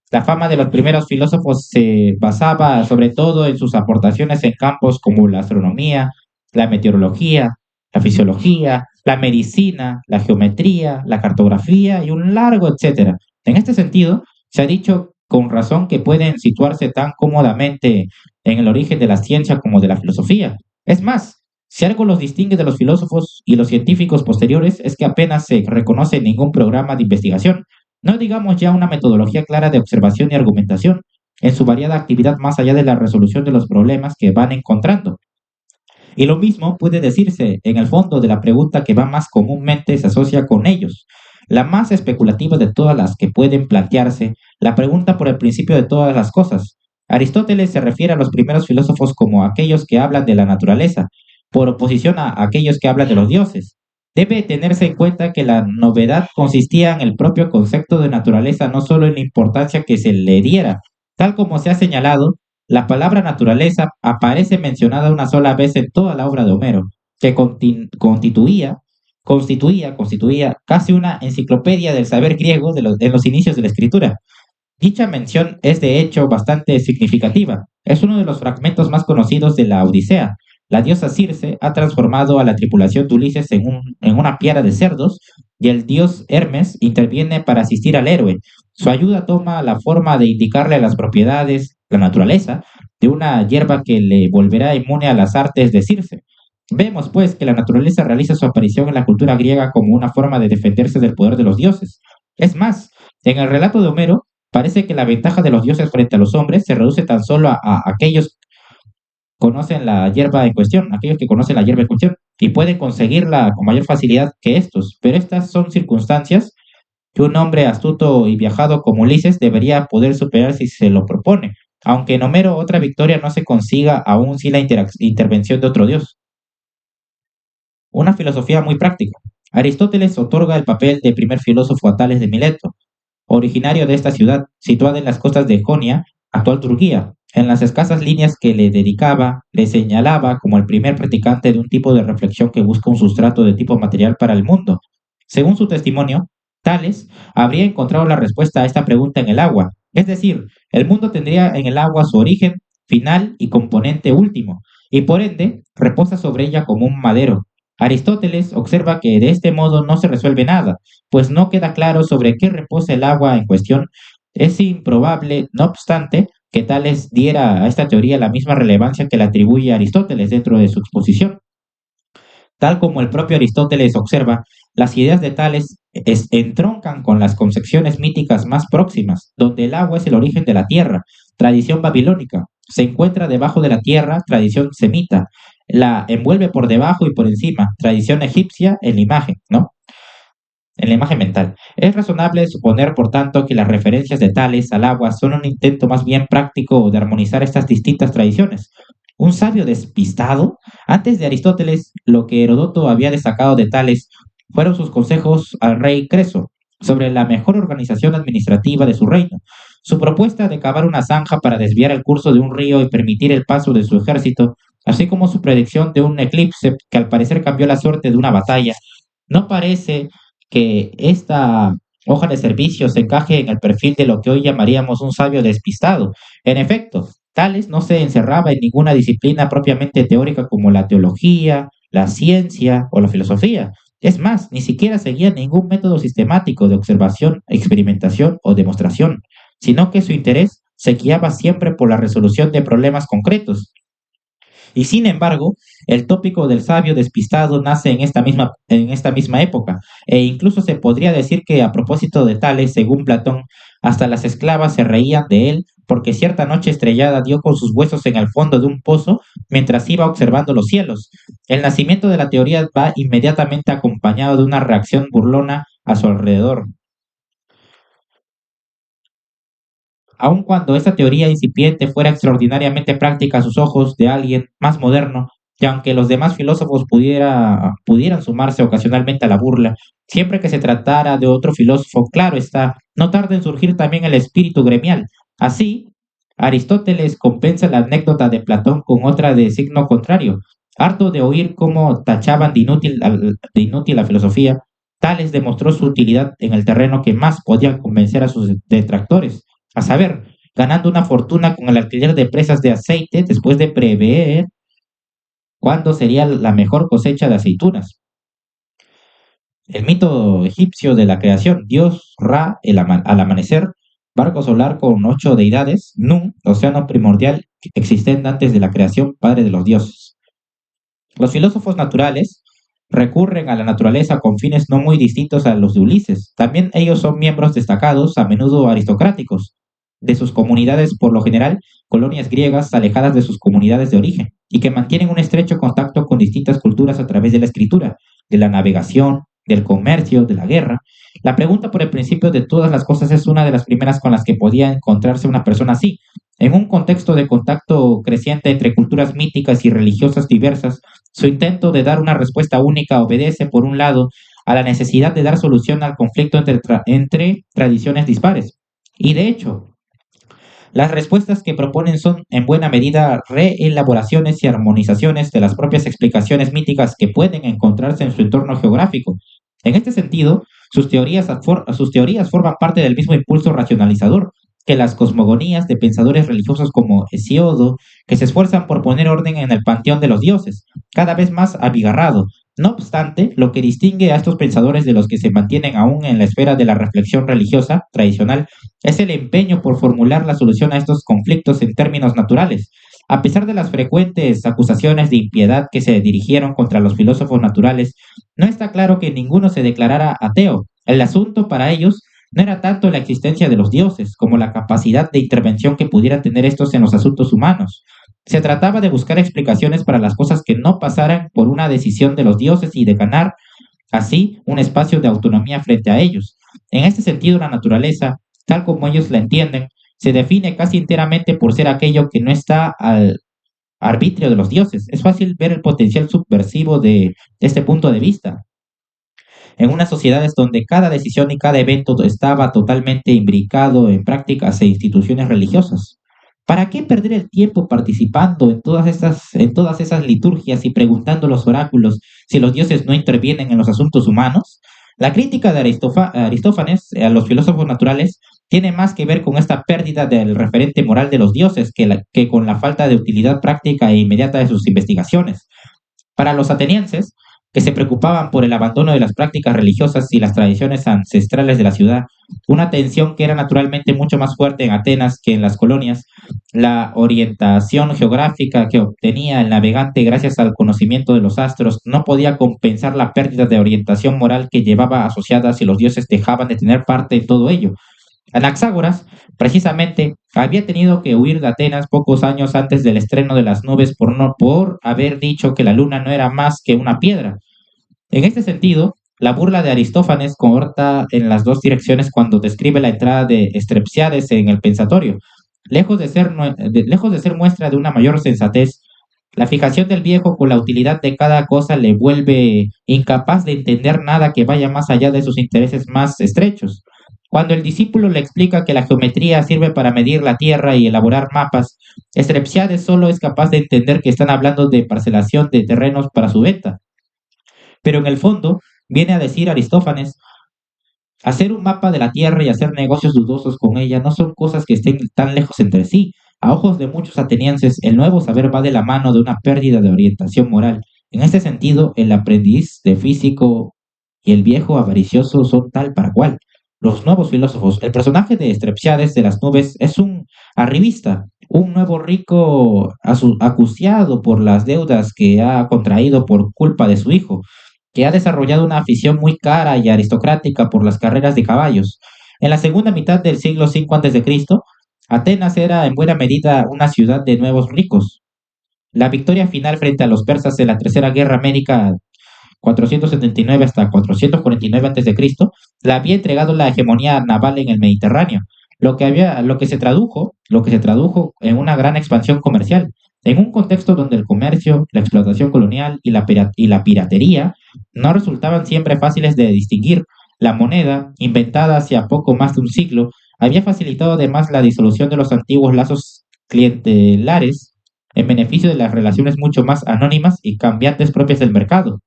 La fama de los primeros filósofos se basaba sobre todo en sus aportaciones en campos como la astronomía, la meteorología, la fisiología, la medicina, la geometría, la cartografía y un largo etcétera. En este sentido, se ha dicho con razón que pueden situarse tan cómodamente en el origen de la ciencia como de la filosofía. Es más, si algo los distingue de los filósofos y los científicos posteriores es que apenas se reconoce ningún programa de investigación, no digamos ya una metodología clara de observación y argumentación, en su variada actividad más allá de la resolución de los problemas que van encontrando. Y lo mismo puede decirse en el fondo de la pregunta que va más comúnmente se asocia con ellos, la más especulativa de todas las que pueden plantearse, la pregunta por el principio de todas las cosas. Aristóteles se refiere a los primeros filósofos como aquellos que hablan de la naturaleza, por oposición a aquellos que hablan de los dioses. Debe tenerse en cuenta que la novedad consistía en el propio concepto de naturaleza, no solo en la importancia que se le diera. Tal como se ha señalado, la palabra naturaleza aparece mencionada una sola vez en toda la obra de Homero, que constituía casi una enciclopedia del saber griego en los inicios de la escritura. Dicha mención es de hecho bastante significativa. Es uno de los fragmentos más conocidos de la Odisea. La diosa Circe ha transformado a la tripulación de Ulises en una piara de cerdos y el dios Hermes interviene para asistir al héroe. Su ayuda toma la forma de indicarle las propiedades, la naturaleza, de una hierba que le volverá inmune a las artes de Circe. Vemos, pues, que la naturaleza realiza su aparición en la cultura griega como una forma de defenderse del poder de los dioses. Es más, en el relato de Homero, parece que la ventaja de los dioses frente a los hombres se reduce tan solo a aquellos conocen la hierba en cuestión, aquellos que conocen la hierba en cuestión y pueden conseguirla con mayor facilidad que estos. Pero estas son circunstancias que un hombre astuto y viajado como Ulises debería poder superar si se lo propone, aunque en Homero otra victoria no se consiga aún sin la intervención de otro dios. Una filosofía muy práctica. Aristóteles otorga el papel de primer filósofo a Tales de Mileto, originario de esta ciudad, situada en las costas de Jonia, actual Turquía. En las escasas líneas que le dedicaba, le señalaba como el primer practicante de un tipo de reflexión que busca un sustrato de tipo material para el mundo. Según su testimonio, Tales habría encontrado la respuesta a esta pregunta en el agua, es decir, el mundo tendría en el agua su origen final y componente último, y por ende reposa sobre ella como un madero. Aristóteles observa que de este modo no se resuelve nada, pues no queda claro sobre qué reposa el agua en cuestión. Es improbable, no obstante, que Tales diera a esta teoría la misma relevancia que le atribuye Aristóteles dentro de su exposición. Tal como el propio Aristóteles observa, las ideas de Tales entroncan con las concepciones míticas más próximas, donde el agua es el origen de la tierra, tradición babilónica, se encuentra debajo de la tierra, tradición semita, la envuelve por debajo y por encima, tradición egipcia en la imagen, ¿no? En la imagen mental. Es razonable suponer, por tanto, que las referencias de Tales al agua son un intento más bien práctico de armonizar estas distintas tradiciones. Un sabio despistado, antes de Aristóteles, lo que Herodoto había destacado de Tales fueron sus consejos al rey Creso sobre la mejor organización administrativa de su reino. Su propuesta de cavar una zanja para desviar el curso de un río y permitir el paso de su ejército, así como su predicción de un eclipse que al parecer cambió la suerte de una batalla, no parece que esta hoja de servicio se encaje en el perfil de lo que hoy llamaríamos un sabio despistado. En efecto, Tales no se encerraba en ninguna disciplina propiamente teórica como la teología, la ciencia o la filosofía. Es más, ni siquiera seguía ningún método sistemático de observación, experimentación o demostración, sino que su interés se guiaba siempre por la resolución de problemas concretos. Y sin embargo, el tópico del sabio despistado nace en esta misma época, e incluso se podría decir que a propósito de Tales, según Platón, hasta las esclavas se reían de él porque cierta noche estrellada dio con sus huesos en el fondo de un pozo mientras iba observando los cielos. El nacimiento de la teoría va inmediatamente acompañado de una reacción burlona a su alrededor. aun cuando esta teoría incipiente fuera extraordinariamente práctica a sus ojos de alguien más moderno, y aunque los demás filósofos pudieran sumarse ocasionalmente a la burla, siempre que se tratara de otro filósofo, claro está, no tarda en surgir también el espíritu gremial. Así, Aristóteles compensa la anécdota de Platón con otra de signo contrario. Harto de oír cómo tachaban de inútil la filosofía, Tales demostró su utilidad en el terreno que más podía convencer a sus detractores, a saber, ganando una fortuna con el alquiler de presas de aceite después de prever cuándo sería la mejor cosecha de aceitunas. El mito egipcio de la creación, Dios Ra al amanecer, barco solar con 8 deidades, Nun, océano primordial existente antes de la creación, padre de los dioses. Los filósofos naturales recurren a la naturaleza con fines no muy distintos a los de Ulises. También ellos son miembros destacados, a menudo aristocráticos, de sus comunidades, por lo general, colonias griegas alejadas de sus comunidades de origen, y que mantienen un estrecho contacto con distintas culturas a través de la escritura, de la navegación, del comercio, de la guerra. La pregunta por el principio de todas las cosas es una de las primeras con las que podía encontrarse una persona así. En un contexto de contacto creciente entre culturas míticas y religiosas diversas, su intento de dar una respuesta única obedece, por un lado, a la necesidad de dar solución al conflicto entre tradiciones dispares. Y de hecho, las respuestas que proponen son en buena medida reelaboraciones y armonizaciones de las propias explicaciones míticas que pueden encontrarse en su entorno geográfico. En este sentido, sus teorías forman parte del mismo impulso racionalizador que las cosmogonías de pensadores religiosos como Hesiodo, que se esfuerzan por poner orden en el panteón de los dioses, cada vez más abigarrado. No obstante, lo que distingue a estos pensadores de los que se mantienen aún en la esfera de la reflexión religiosa tradicional es el empeño por formular la solución a estos conflictos en términos naturales. A pesar de las frecuentes acusaciones de impiedad que se dirigieron contra los filósofos naturales, no está claro que ninguno se declarara ateo. El asunto para ellos no era tanto la existencia de los dioses como la capacidad de intervención que pudieran tener estos en los asuntos humanos. Se trataba de buscar explicaciones para las cosas que no pasaran por una decisión de los dioses y de ganar así un espacio de autonomía frente a ellos. En este sentido, la naturaleza, tal como ellos la entienden, se define casi enteramente por ser aquello que no está al arbitrio de los dioses. Es fácil ver el potencial subversivo de este punto de vista. En unas sociedades donde cada decisión y cada evento estaba totalmente imbricado en prácticas e instituciones religiosas. ¿Para qué perder el tiempo participando en todas esas liturgias y preguntando a los oráculos si los dioses no intervienen en los asuntos humanos? La crítica de Aristófanes a los filósofos naturales tiene más que ver con esta pérdida del referente moral de los dioses que con la falta de utilidad práctica e inmediata de sus investigaciones. Para los atenienses, que se preocupaban por el abandono de las prácticas religiosas y las tradiciones ancestrales de la ciudad, una tensión que era naturalmente mucho más fuerte en Atenas que en las colonias, la orientación geográfica que obtenía el navegante gracias al conocimiento de los astros no podía compensar la pérdida de orientación moral que llevaba asociada si los dioses dejaban de tener parte en todo ello. Anaxágoras, precisamente, había tenido que huir de Atenas pocos años antes del estreno de las nubes por haber dicho que la luna no era más que una piedra. En este sentido, la burla de Aristófanes corta en las dos direcciones cuando describe la entrada de Estrepsiades en el pensatorio. Lejos de ser muestra de una mayor sensatez, la fijación del viejo con la utilidad de cada cosa le vuelve incapaz de entender nada que vaya más allá de sus intereses más estrechos. Cuando el discípulo le explica que la geometría sirve para medir la tierra y elaborar mapas, Estrepsiades solo es capaz de entender que están hablando de parcelación de terrenos para su venta. Pero en el fondo, viene a decir Aristófanes, hacer un mapa de la tierra y hacer negocios dudosos con ella no son cosas que estén tan lejos entre sí. A ojos de muchos atenienses, el nuevo saber va de la mano de una pérdida de orientación moral. En este sentido, el aprendiz de físico y el viejo avaricioso son tal para cual. Los nuevos filósofos, el personaje de Estrepsiades de las nubes es un arribista, un nuevo rico acuciado por las deudas que ha contraído por culpa de su hijo, que ha desarrollado una afición muy cara y aristocrática por las carreras de caballos. En la segunda mitad del siglo V a.C., Atenas era en buena medida una ciudad de nuevos ricos. La victoria final frente a los persas en la Tercera Guerra Médica 479 hasta 449 a.C., le había entregado la hegemonía naval en el Mediterráneo. lo que se tradujo en una gran expansión comercial, en un contexto donde el comercio, la explotación colonial y la piratería no resultaban siempre fáciles de distinguir. La moneda, inventada hacia poco más de un siglo, había facilitado además la disolución de los antiguos lazos clientelares en beneficio de las relaciones mucho más anónimas y cambiantes propias del mercado.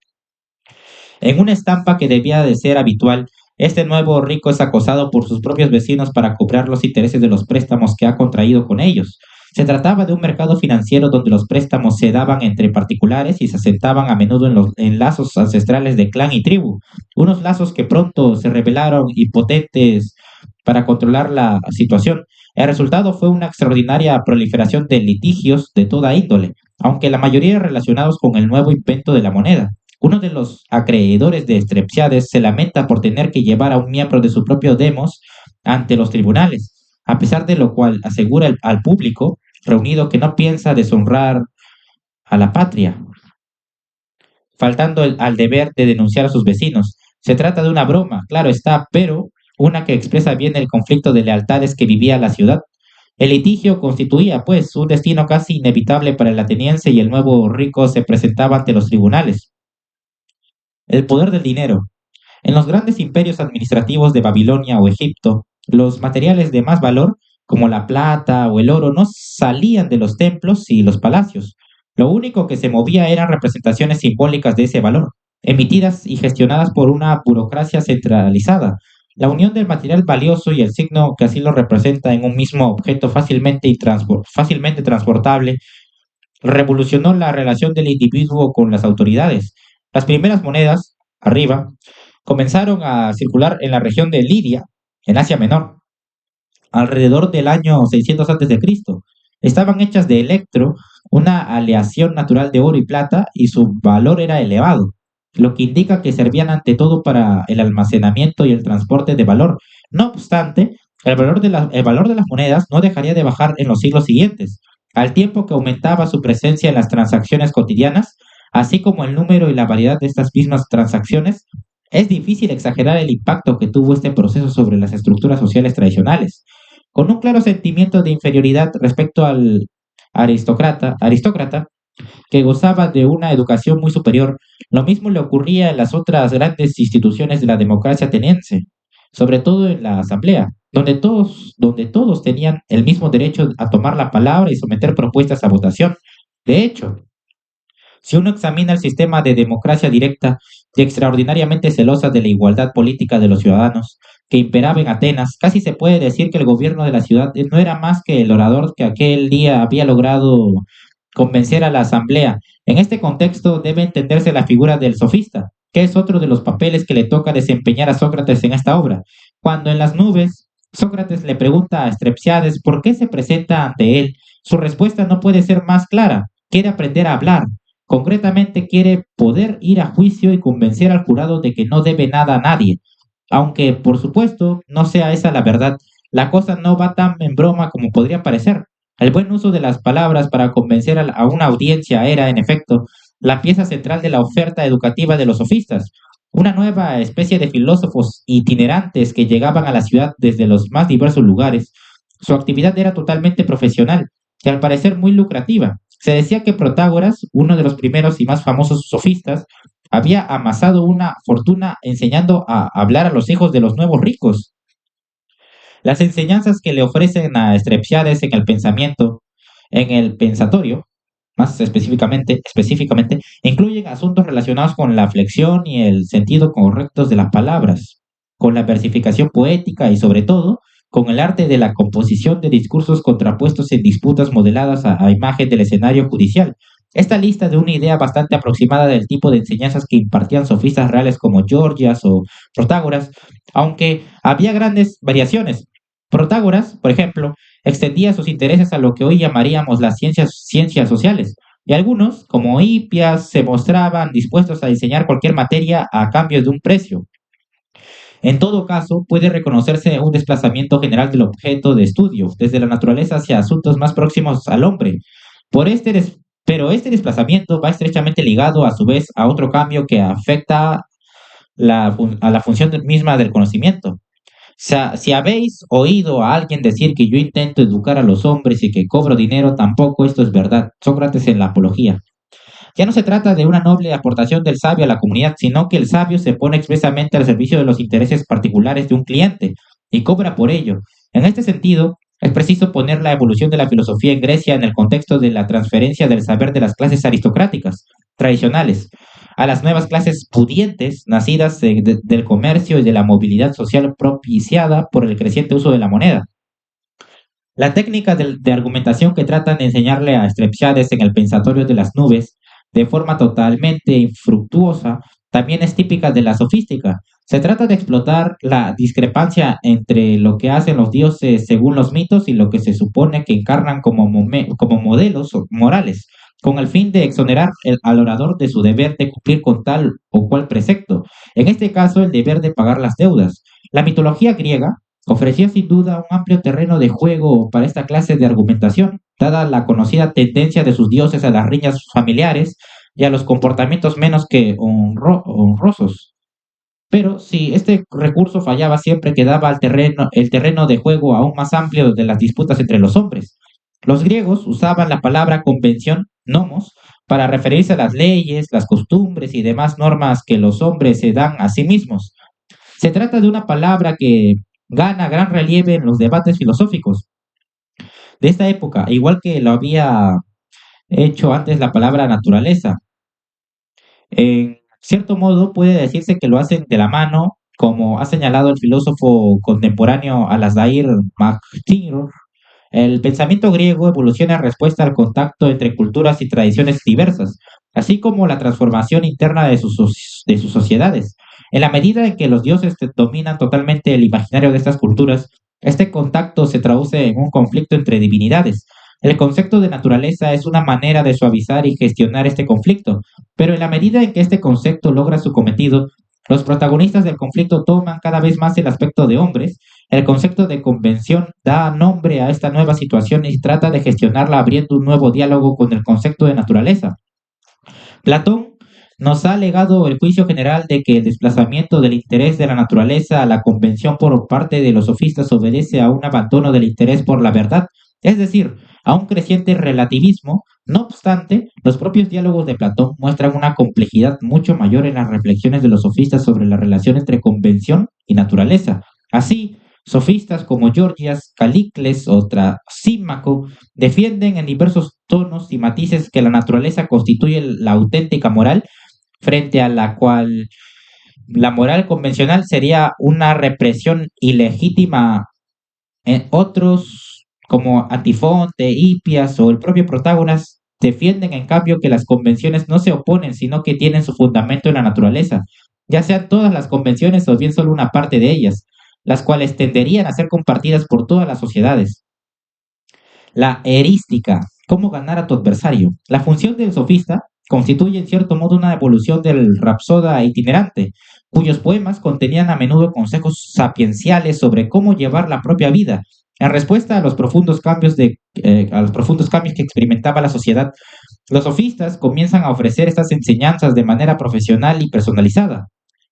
En una estampa que debía de ser habitual, este nuevo rico es acosado por sus propios vecinos para cobrar los intereses de los préstamos que ha contraído con ellos. Se trataba de un mercado financiero donde los préstamos se daban entre particulares y se asentaban a menudo en lazos ancestrales de clan y tribu, unos lazos que pronto se revelaron impotentes para controlar la situación. El resultado fue una extraordinaria proliferación de litigios de toda índole, aunque la mayoría relacionados con el nuevo invento de la moneda. Uno de los acreedores de Strepsiades se lamenta por tener que llevar a un miembro de su propio demos ante los tribunales, a pesar de lo cual asegura al público reunido que no piensa deshonrar a la patria, faltando al deber de denunciar a sus vecinos. Se trata de una broma, claro está, pero una que expresa bien el conflicto de lealtades que vivía la ciudad. El litigio constituía, pues, un destino casi inevitable para el ateniense y el nuevo rico se presentaba ante los tribunales. El poder del dinero. En los grandes imperios administrativos de Babilonia o Egipto, los materiales de más valor, como la plata o el oro, no salían de los templos y los palacios. Lo único que se movía eran representaciones simbólicas de ese valor, emitidas y gestionadas por una burocracia centralizada. La unión del material valioso y el signo que así lo representa en un mismo objeto fácilmente transportable revolucionó la relación del individuo con las autoridades. Las primeras monedas, arriba, comenzaron a circular en la región de Lidia, en Asia Menor, alrededor del año 600 a.C. Estaban hechas de electro, una aleación natural de oro y plata, y su valor era elevado, lo que indica que servían ante todo para el almacenamiento y el transporte de valor. No obstante, el valor de las monedas no dejaría de bajar en los siglos siguientes, al tiempo que aumentaba su presencia en las transacciones cotidianas, así como el número y la variedad de estas mismas transacciones. Es difícil exagerar el impacto que tuvo este proceso sobre las estructuras sociales tradicionales. Con un claro sentimiento de inferioridad respecto al aristócrata que gozaba de una educación muy superior, lo mismo le ocurría en las otras grandes instituciones de la democracia ateniense, sobre todo en la asamblea, donde todos tenían el mismo derecho a tomar la palabra y someter propuestas a votación. De hecho, si uno examina el sistema de democracia directa y extraordinariamente celosa de la igualdad política de los ciudadanos que imperaba en Atenas, casi se puede decir que el gobierno de la ciudad no era más que el orador que aquel día había logrado convencer a la asamblea. En este contexto debe entenderse la figura del sofista, que es otro de los papeles que le toca desempeñar a Sócrates en esta obra. Cuando en las nubes, Sócrates le pregunta a Strepsiades por qué se presenta ante él. Su respuesta no puede ser más clara. Quiere aprender a hablar. Concretamente quiere poder ir a juicio y convencer al jurado de que no debe nada a nadie. Aunque, por supuesto, no sea esa la verdad, la cosa no va tan en broma como podría parecer. El buen uso de las palabras para convencer a una audiencia era, en efecto, la pieza central de la oferta educativa de los sofistas, una nueva especie de filósofos itinerantes que llegaban a la ciudad desde los más diversos lugares. Su actividad era totalmente profesional y al parecer muy lucrativa. Se decía que Protágoras, uno de los primeros y más famosos sofistas, había amasado una fortuna enseñando a hablar a los hijos de los nuevos ricos. Las enseñanzas que le ofrecen a Strepsiades en el pensatorio, más específicamente, incluyen asuntos relacionados con la flexión y el sentido correctos de las palabras, con la versificación poética y sobre todo con el arte de la composición de discursos contrapuestos en disputas modeladas a imagen del escenario judicial. Esta lista de una idea bastante aproximada del tipo de enseñanzas que impartían sofistas reales como Gorgias o Protágoras, aunque había grandes variaciones. Protágoras, por ejemplo, extendía sus intereses a lo que hoy llamaríamos las ciencias sociales, y algunos, como Hipias, se mostraban dispuestos a enseñar cualquier materia a cambio de un precio. En todo caso, puede reconocerse un desplazamiento general del objeto de estudio, desde la naturaleza hacia asuntos más próximos al hombre. Pero este desplazamiento va estrechamente ligado a su vez a otro cambio que afecta a la función misma del conocimiento. sea, si habéis oído a alguien decir que yo intento educar a los hombres y que cobro dinero, tampoco esto es verdad. Sócrates en la Apología. Ya no se trata de una noble aportación del sabio a la comunidad, sino que el sabio se pone expresamente al servicio de los intereses particulares de un cliente y cobra por ello. En este sentido, es preciso poner la evolución de la filosofía en Grecia en el contexto de la transferencia del saber de las clases aristocráticas tradicionales a las nuevas clases pudientes nacidas del comercio y de la movilidad social propiciada por el creciente uso de la moneda. La técnica de argumentación que tratan de enseñarle a Strepsiades en el pensatorio de las nubes, de forma totalmente infructuosa, también es típica de la sofística. Se trata de explotar la discrepancia entre lo que hacen los dioses según los mitos y lo que se supone que encarnan como modelos morales, con el fin de exonerar al orador de su deber de cumplir con tal o cual precepto, en este caso el deber de pagar las deudas. La mitología griega ofrecía sin duda un amplio terreno de juego para esta clase de argumentación, dada la conocida tendencia de sus dioses a las riñas familiares y a los comportamientos menos que honrosos. Pero si este recurso fallaba, siempre quedaba el terreno de juego aún más amplio de las disputas entre los hombres. Los griegos usaban la palabra convención, nomos, para referirse a las leyes, las costumbres y demás normas que los hombres se dan a sí mismos. Se trata de una palabra que gana gran relieve en los debates filosóficos de esta época, igual que lo había hecho antes la palabra naturaleza. En cierto modo puede decirse que lo hacen de la mano, como ha señalado el filósofo contemporáneo Alasdair MacTaggart. El pensamiento griego evoluciona en respuesta al contacto entre culturas y tradiciones diversas, así como la transformación interna de sus sociedades. En la medida en que los dioses dominan totalmente el imaginario de estas culturas, este contacto se traduce en un conflicto entre divinidades. El concepto de naturaleza es una manera de suavizar y gestionar este conflicto, pero en la medida en que este concepto logra su cometido, los protagonistas del conflicto toman cada vez más el aspecto de hombres. El concepto de convención da nombre a esta nueva situación y trata de gestionarla abriendo un nuevo diálogo con el concepto de naturaleza. Platón nos ha legado el juicio general de que el desplazamiento del interés de la naturaleza a la convención por parte de los sofistas obedece a un abandono del interés por la verdad, es decir, a un creciente relativismo. No obstante, los propios diálogos de Platón muestran una complejidad mucho mayor en las reflexiones de los sofistas sobre la relación entre convención y naturaleza. Así, sofistas como Gorgias, Calícles o Trasímaco defienden en diversos tonos y matices que la naturaleza constituye la auténtica moral, frente a la cual la moral convencional sería una represión ilegítima. En otros, como Antifonte, Hipias o el propio Protágoras, defienden en cambio que las convenciones no se oponen, sino que tienen su fundamento en la naturaleza, ya sean todas las convenciones o bien solo una parte de ellas, las cuales tenderían a ser compartidas por todas las sociedades. La erística, cómo ganar a tu adversario. La función del sofista constituye en cierto modo una evolución del rapsoda itinerante, cuyos poemas contenían a menudo consejos sapienciales sobre cómo llevar la propia vida. En respuesta a los profundos a los profundos cambios que experimentaba la sociedad, los sofistas comienzan a ofrecer estas enseñanzas de manera profesional y personalizada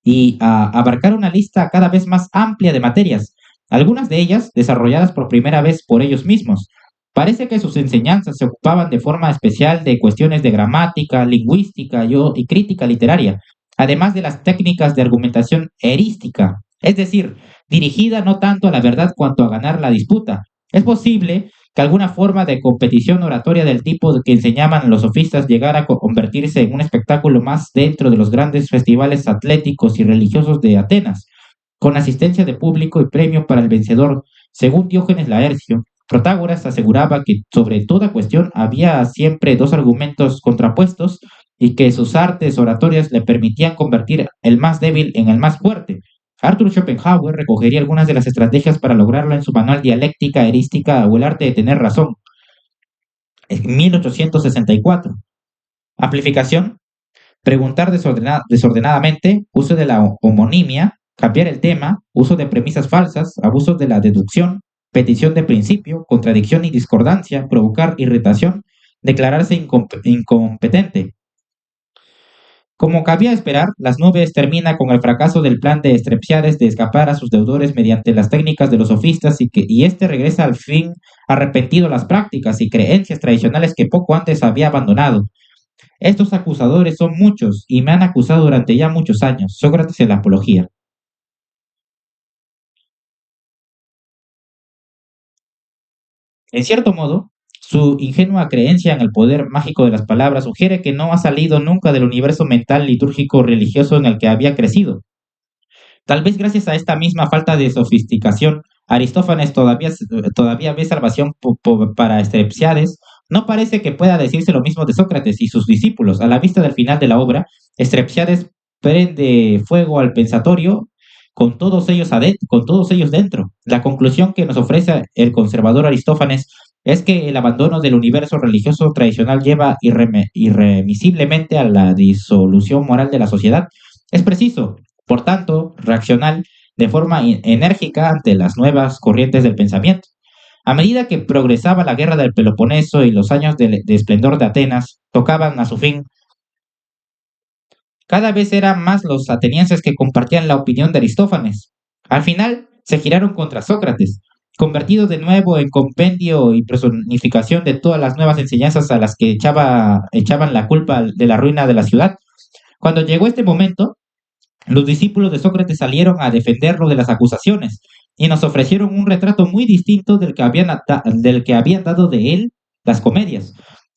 y a abarcar una lista cada vez más amplia de materias, algunas de ellas desarrolladas por primera vez por ellos mismos. Parece que sus enseñanzas se ocupaban de forma especial de cuestiones de gramática, lingüística y crítica literaria, además de las técnicas de argumentación erística, es decir, dirigida no tanto a la verdad cuanto a ganar la disputa. Es posible que alguna forma de competición oratoria del tipo que enseñaban los sofistas llegara a convertirse en un espectáculo más dentro de los grandes festivales atléticos y religiosos de Atenas, con asistencia de público y premio para el vencedor. Según Diógenes Laercio, Protágoras aseguraba que sobre toda cuestión había siempre dos argumentos contrapuestos y que sus artes oratorias le permitían convertir el más débil en el más fuerte. Arthur Schopenhauer recogería algunas de las estrategias para lograrlo en su manual Dialéctica Erística o el arte de tener razón, en 1864. Amplificación: preguntar desordenadamente, uso de la homonimia, cambiar el tema, uso de premisas falsas, abusos de la deducción, petición de principio, contradicción y discordancia, provocar irritación, declararse incompetente. Como cabía esperar, las nubes termina con el fracaso del plan de Strepsiades de escapar a sus deudores mediante las técnicas de los sofistas y este regresa al fin arrepentido a las prácticas y creencias tradicionales que poco antes había abandonado. Estos acusadores son muchos y me han acusado durante ya muchos años. Sócrates en la Apología. En cierto modo, su ingenua creencia en el poder mágico de las palabras sugiere que no ha salido nunca del universo mental litúrgico religioso en el que había crecido. Tal vez gracias a esta misma falta de sofisticación, Aristófanes todavía ve salvación para Strepsiades. No parece que pueda decirse lo mismo de Sócrates y sus discípulos. A la vista del final de la obra, Strepsiades prende fuego al pensatorio con todos ellos dentro. La conclusión que nos ofrece el conservador Aristófanes es que el abandono del universo religioso tradicional lleva irremisiblemente a la disolución moral de la sociedad. Es preciso, por tanto, reaccionar de forma enérgica ante las nuevas corrientes del pensamiento. A medida que progresaba la guerra del Peloponeso y los años de esplendor de Atenas tocaban a su fin, cada vez eran más los atenienses que compartían la opinión de Aristófanes. Al final se giraron contra Sócrates, convertido de nuevo en compendio y personificación de todas las nuevas enseñanzas a las que echaban la culpa de la ruina de la ciudad. Cuando llegó este momento, los discípulos de Sócrates salieron a defenderlo de las acusaciones y nos ofrecieron un retrato muy distinto del que habían dado de él las comedias,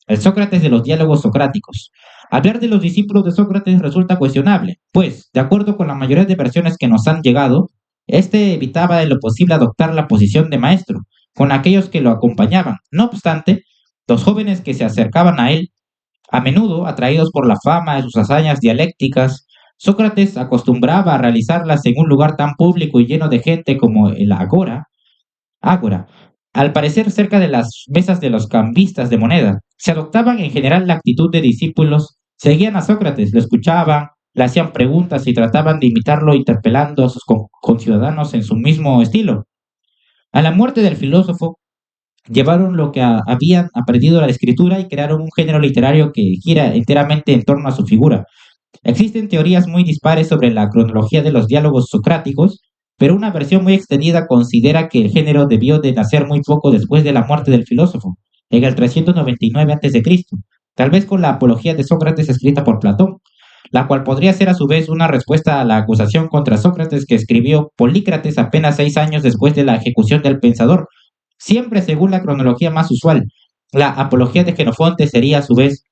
el Sócrates de los diálogos socráticos. Hablar de los discípulos de Sócrates resulta cuestionable, pues, de acuerdo con la mayoría de versiones que nos han llegado, este evitaba en lo posible adoptar la posición de maestro con aquellos que lo acompañaban. No obstante, los jóvenes que se acercaban a él, a menudo atraídos por la fama de sus hazañas dialécticas, Sócrates acostumbraba a realizarlas en un lugar tan público y lleno de gente como el Ágora. Al parecer cerca de las mesas de los cambistas de moneda, se adoptaban en general la actitud de discípulos, seguían a Sócrates, lo escuchaban, le hacían preguntas y trataban de imitarlo interpelando a sus conciudadanos en su mismo estilo. A la muerte del filósofo, llevaron lo que habían aprendido de la escritura y crearon un género literario que gira enteramente en torno a su figura. Existen teorías muy dispares sobre la cronología de los diálogos socráticos, pero una versión muy extendida considera que el género debió de nacer muy poco después de la muerte del filósofo, en el 399 a.C., tal vez con la apología de Sócrates escrita por Platón, la cual podría ser a su vez una respuesta a la acusación contra Sócrates que escribió Polícrates apenas 6 años después de la ejecución del pensador, siempre según la cronología más usual. La apología de Genofonte sería a su vez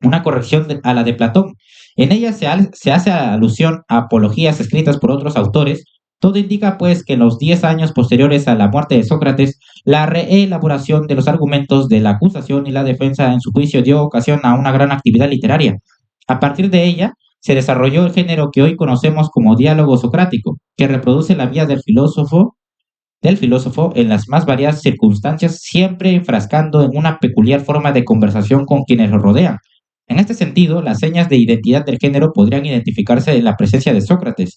una corrección a la de Platón. En ella se hace alusión a apologías escritas por otros autores. Todo indica, pues, que en los 10 años posteriores a la muerte de Sócrates, la reelaboración de los argumentos de la acusación y la defensa en su juicio dio ocasión a una gran actividad literaria. A partir de ella, se desarrolló el género que hoy conocemos como diálogo socrático, que reproduce la vida del filósofo en las más variadas circunstancias, siempre enfrascando en una peculiar forma de conversación con quienes lo rodean. En este sentido, las señas de identidad del género podrían identificarse en la presencia de Sócrates,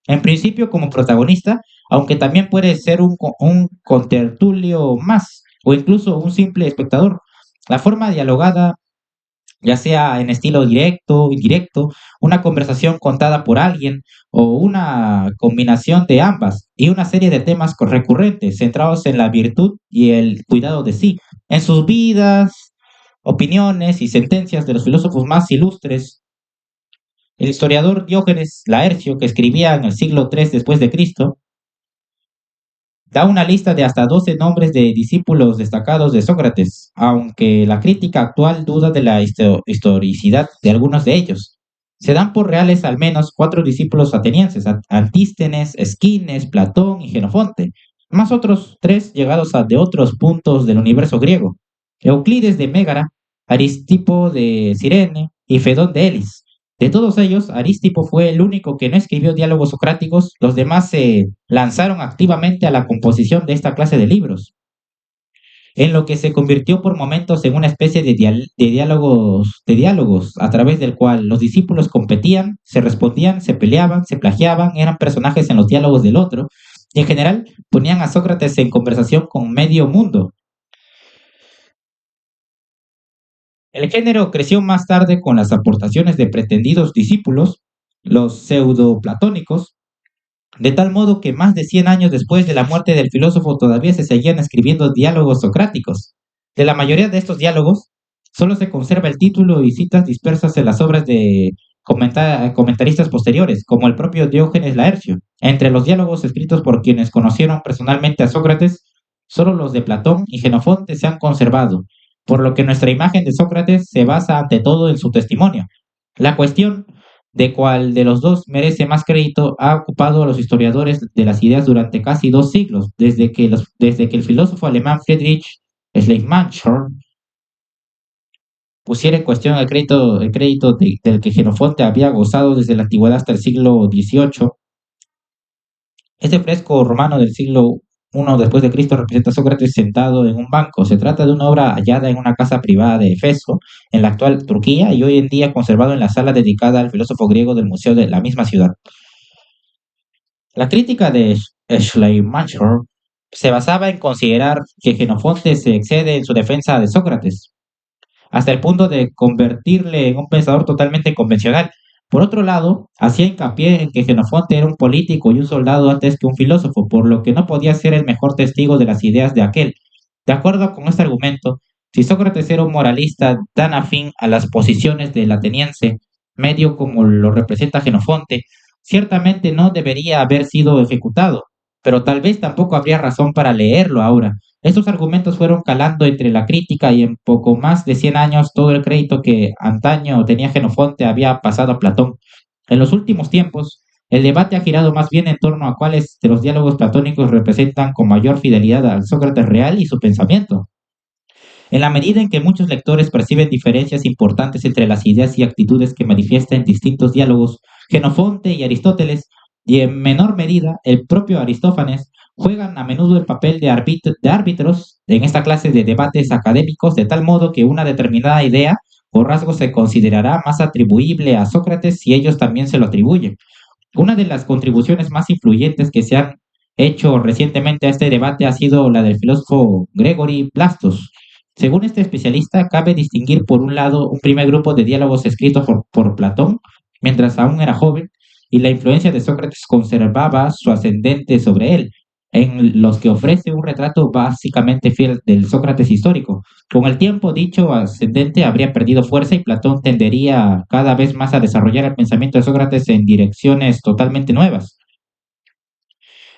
en principio como protagonista, aunque también puede ser un contertulio más, o incluso un simple espectador. La forma dialogada, ya sea en estilo directo, indirecto, una conversación contada por alguien o una combinación de ambas, y una serie de temas recurrentes centrados en la virtud y el cuidado de sí, en sus vidas, opiniones y sentencias de los filósofos más ilustres. El historiador Diógenes Laercio, que escribía en el siglo III después de Cristo, da una lista de hasta 12 nombres de discípulos destacados de Sócrates, aunque la crítica actual duda de la historicidad de algunos de ellos. Se dan por reales al menos 4 discípulos atenienses, Antístenes, Esquines, Platón y Genofonte, más otros 3 llegados de otros puntos del universo griego, Euclides de Mégara, Aristipo de Cirene y Fedón de Elis. De todos ellos, Aristipo fue el único que no escribió diálogos socráticos, los demás se lanzaron activamente a la composición de esta clase de libros, en lo que se convirtió por momentos en una especie de diálogos a través del cual los discípulos competían, se respondían, se peleaban, se plagiaban, eran personajes en los diálogos del otro, y en general ponían a Sócrates en conversación con medio mundo. El género creció más tarde con las aportaciones de pretendidos discípulos, los pseudoplatónicos, de tal modo que más de 100 años después de la muerte del filósofo todavía se seguían escribiendo diálogos socráticos. De la mayoría de estos diálogos, solo se conserva el título y citas dispersas en las obras de comentaristas posteriores, como el propio Diógenes Laercio. Entre los diálogos escritos por quienes conocieron personalmente a Sócrates, solo los de Platón y Jenofonte se han conservado, por lo que nuestra imagen de Sócrates se basa ante todo en su testimonio. La cuestión de cuál de los dos merece más crédito ha ocupado a los historiadores de las ideas durante casi 2 siglos, desde que el filósofo alemán Friedrich Schleiermacher pusiera en cuestión el crédito del que Jenofonte había gozado desde la antigüedad hasta el siglo XVIII. Este fresco romano del siglo I después de Cristo representa a Sócrates sentado en un banco. Se trata de una obra hallada en una casa privada de Efeso, en la actual Turquía, y hoy en día conservado en la sala dedicada al filósofo griego del museo de la misma ciudad. La crítica de Schleiermacher se basaba en considerar que Jenofonte se excede en su defensa de Sócrates, hasta el punto de convertirle en un pensador totalmente convencional. Por otro lado, hacía hincapié en que Jenofonte era un político y un soldado antes que un filósofo, por lo que no podía ser el mejor testigo de las ideas de aquel. De acuerdo con este argumento, si Sócrates era un moralista tan afín a las posiciones del ateniense medio como lo representa Jenofonte, ciertamente no debería haber sido ejecutado, pero tal vez tampoco habría razón para leerlo ahora. Estos argumentos fueron calando entre la crítica y en poco más de 100 años todo el crédito que antaño tenía Jenofonte había pasado a Platón. En los últimos tiempos, el debate ha girado más bien en torno a cuáles de los diálogos platónicos representan con mayor fidelidad al Sócrates real y su pensamiento. En la medida en que muchos lectores perciben diferencias importantes entre las ideas y actitudes que manifiesta en distintos diálogos, Jenofonte y Aristóteles, y en menor medida el propio Aristófanes, juegan a menudo el papel de árbitros en esta clase de debates académicos, de tal modo que una determinada idea o rasgo se considerará más atribuible a Sócrates si ellos también se lo atribuyen. Una de las contribuciones más influyentes que se han hecho recientemente a este debate ha sido la del filósofo Gregory Plastos. Según este especialista, cabe distinguir por un lado un primer grupo de diálogos escritos por Platón mientras aún era joven y la influencia de Sócrates conservaba su ascendente sobre él, en los que ofrece un retrato básicamente fiel del Sócrates histórico. Con el tiempo, dicho ascendente habría perdido fuerza y Platón tendería cada vez más a desarrollar el pensamiento de Sócrates en direcciones totalmente nuevas.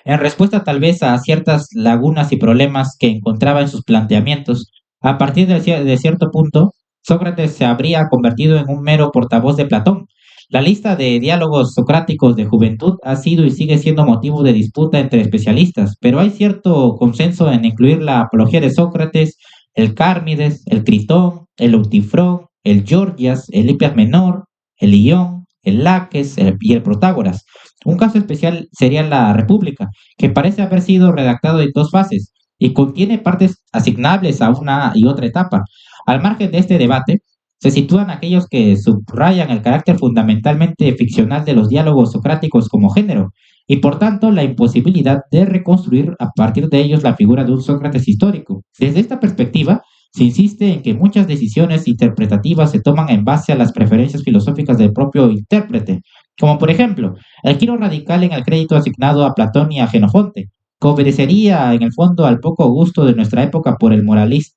En respuesta tal vez a ciertas lagunas y problemas que encontraba en sus planteamientos, a partir de cierto punto, Sócrates se habría convertido en un mero portavoz de Platón. La lista de diálogos socráticos de juventud ha sido y sigue siendo motivo de disputa entre especialistas, pero hay cierto consenso en incluir la apología de Sócrates, el Cármides, el Critón, el Eutifrón, el Gorgias, el Hipias Menor, el Ión, el Laques y el Protágoras. Un caso especial sería la República, que parece haber sido redactado en 2 fases y contiene partes asignables a una y otra etapa. Al margen de este debate, se sitúan aquellos que subrayan el carácter fundamentalmente ficcional de los diálogos socráticos como género, y por tanto la imposibilidad de reconstruir a partir de ellos la figura de un Sócrates histórico. Desde esta perspectiva, se insiste en que muchas decisiones interpretativas se toman en base a las preferencias filosóficas del propio intérprete, como por ejemplo, el giro radical en el crédito asignado a Platón y a Jenofonte, que obedecería en el fondo al poco gusto de nuestra época por el moralismo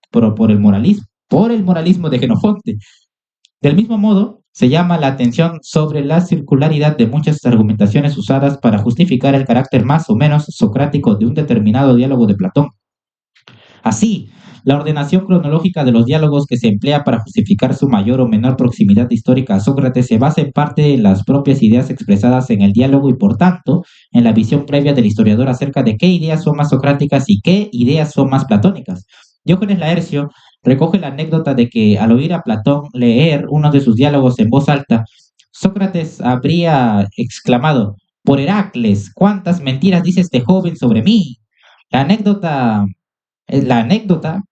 de Jenofonte. Del mismo modo, se llama la atención sobre la circularidad de muchas argumentaciones usadas para justificar el carácter más o menos socrático de un determinado diálogo de Platón. Así, la ordenación cronológica de los diálogos que se emplea para justificar su mayor o menor proximidad histórica a Sócrates se basa en parte en las propias ideas expresadas en el diálogo y, por tanto, en la visión previa del historiador acerca de qué ideas son más socráticas y qué ideas son más platónicas. Diógenes Laercio recoge la anécdota de que al oír a Platón leer uno de sus diálogos en voz alta, Sócrates habría exclamado: «Por Heracles, ¿cuántas mentiras dice este joven sobre mí?». La anécdota la anécdota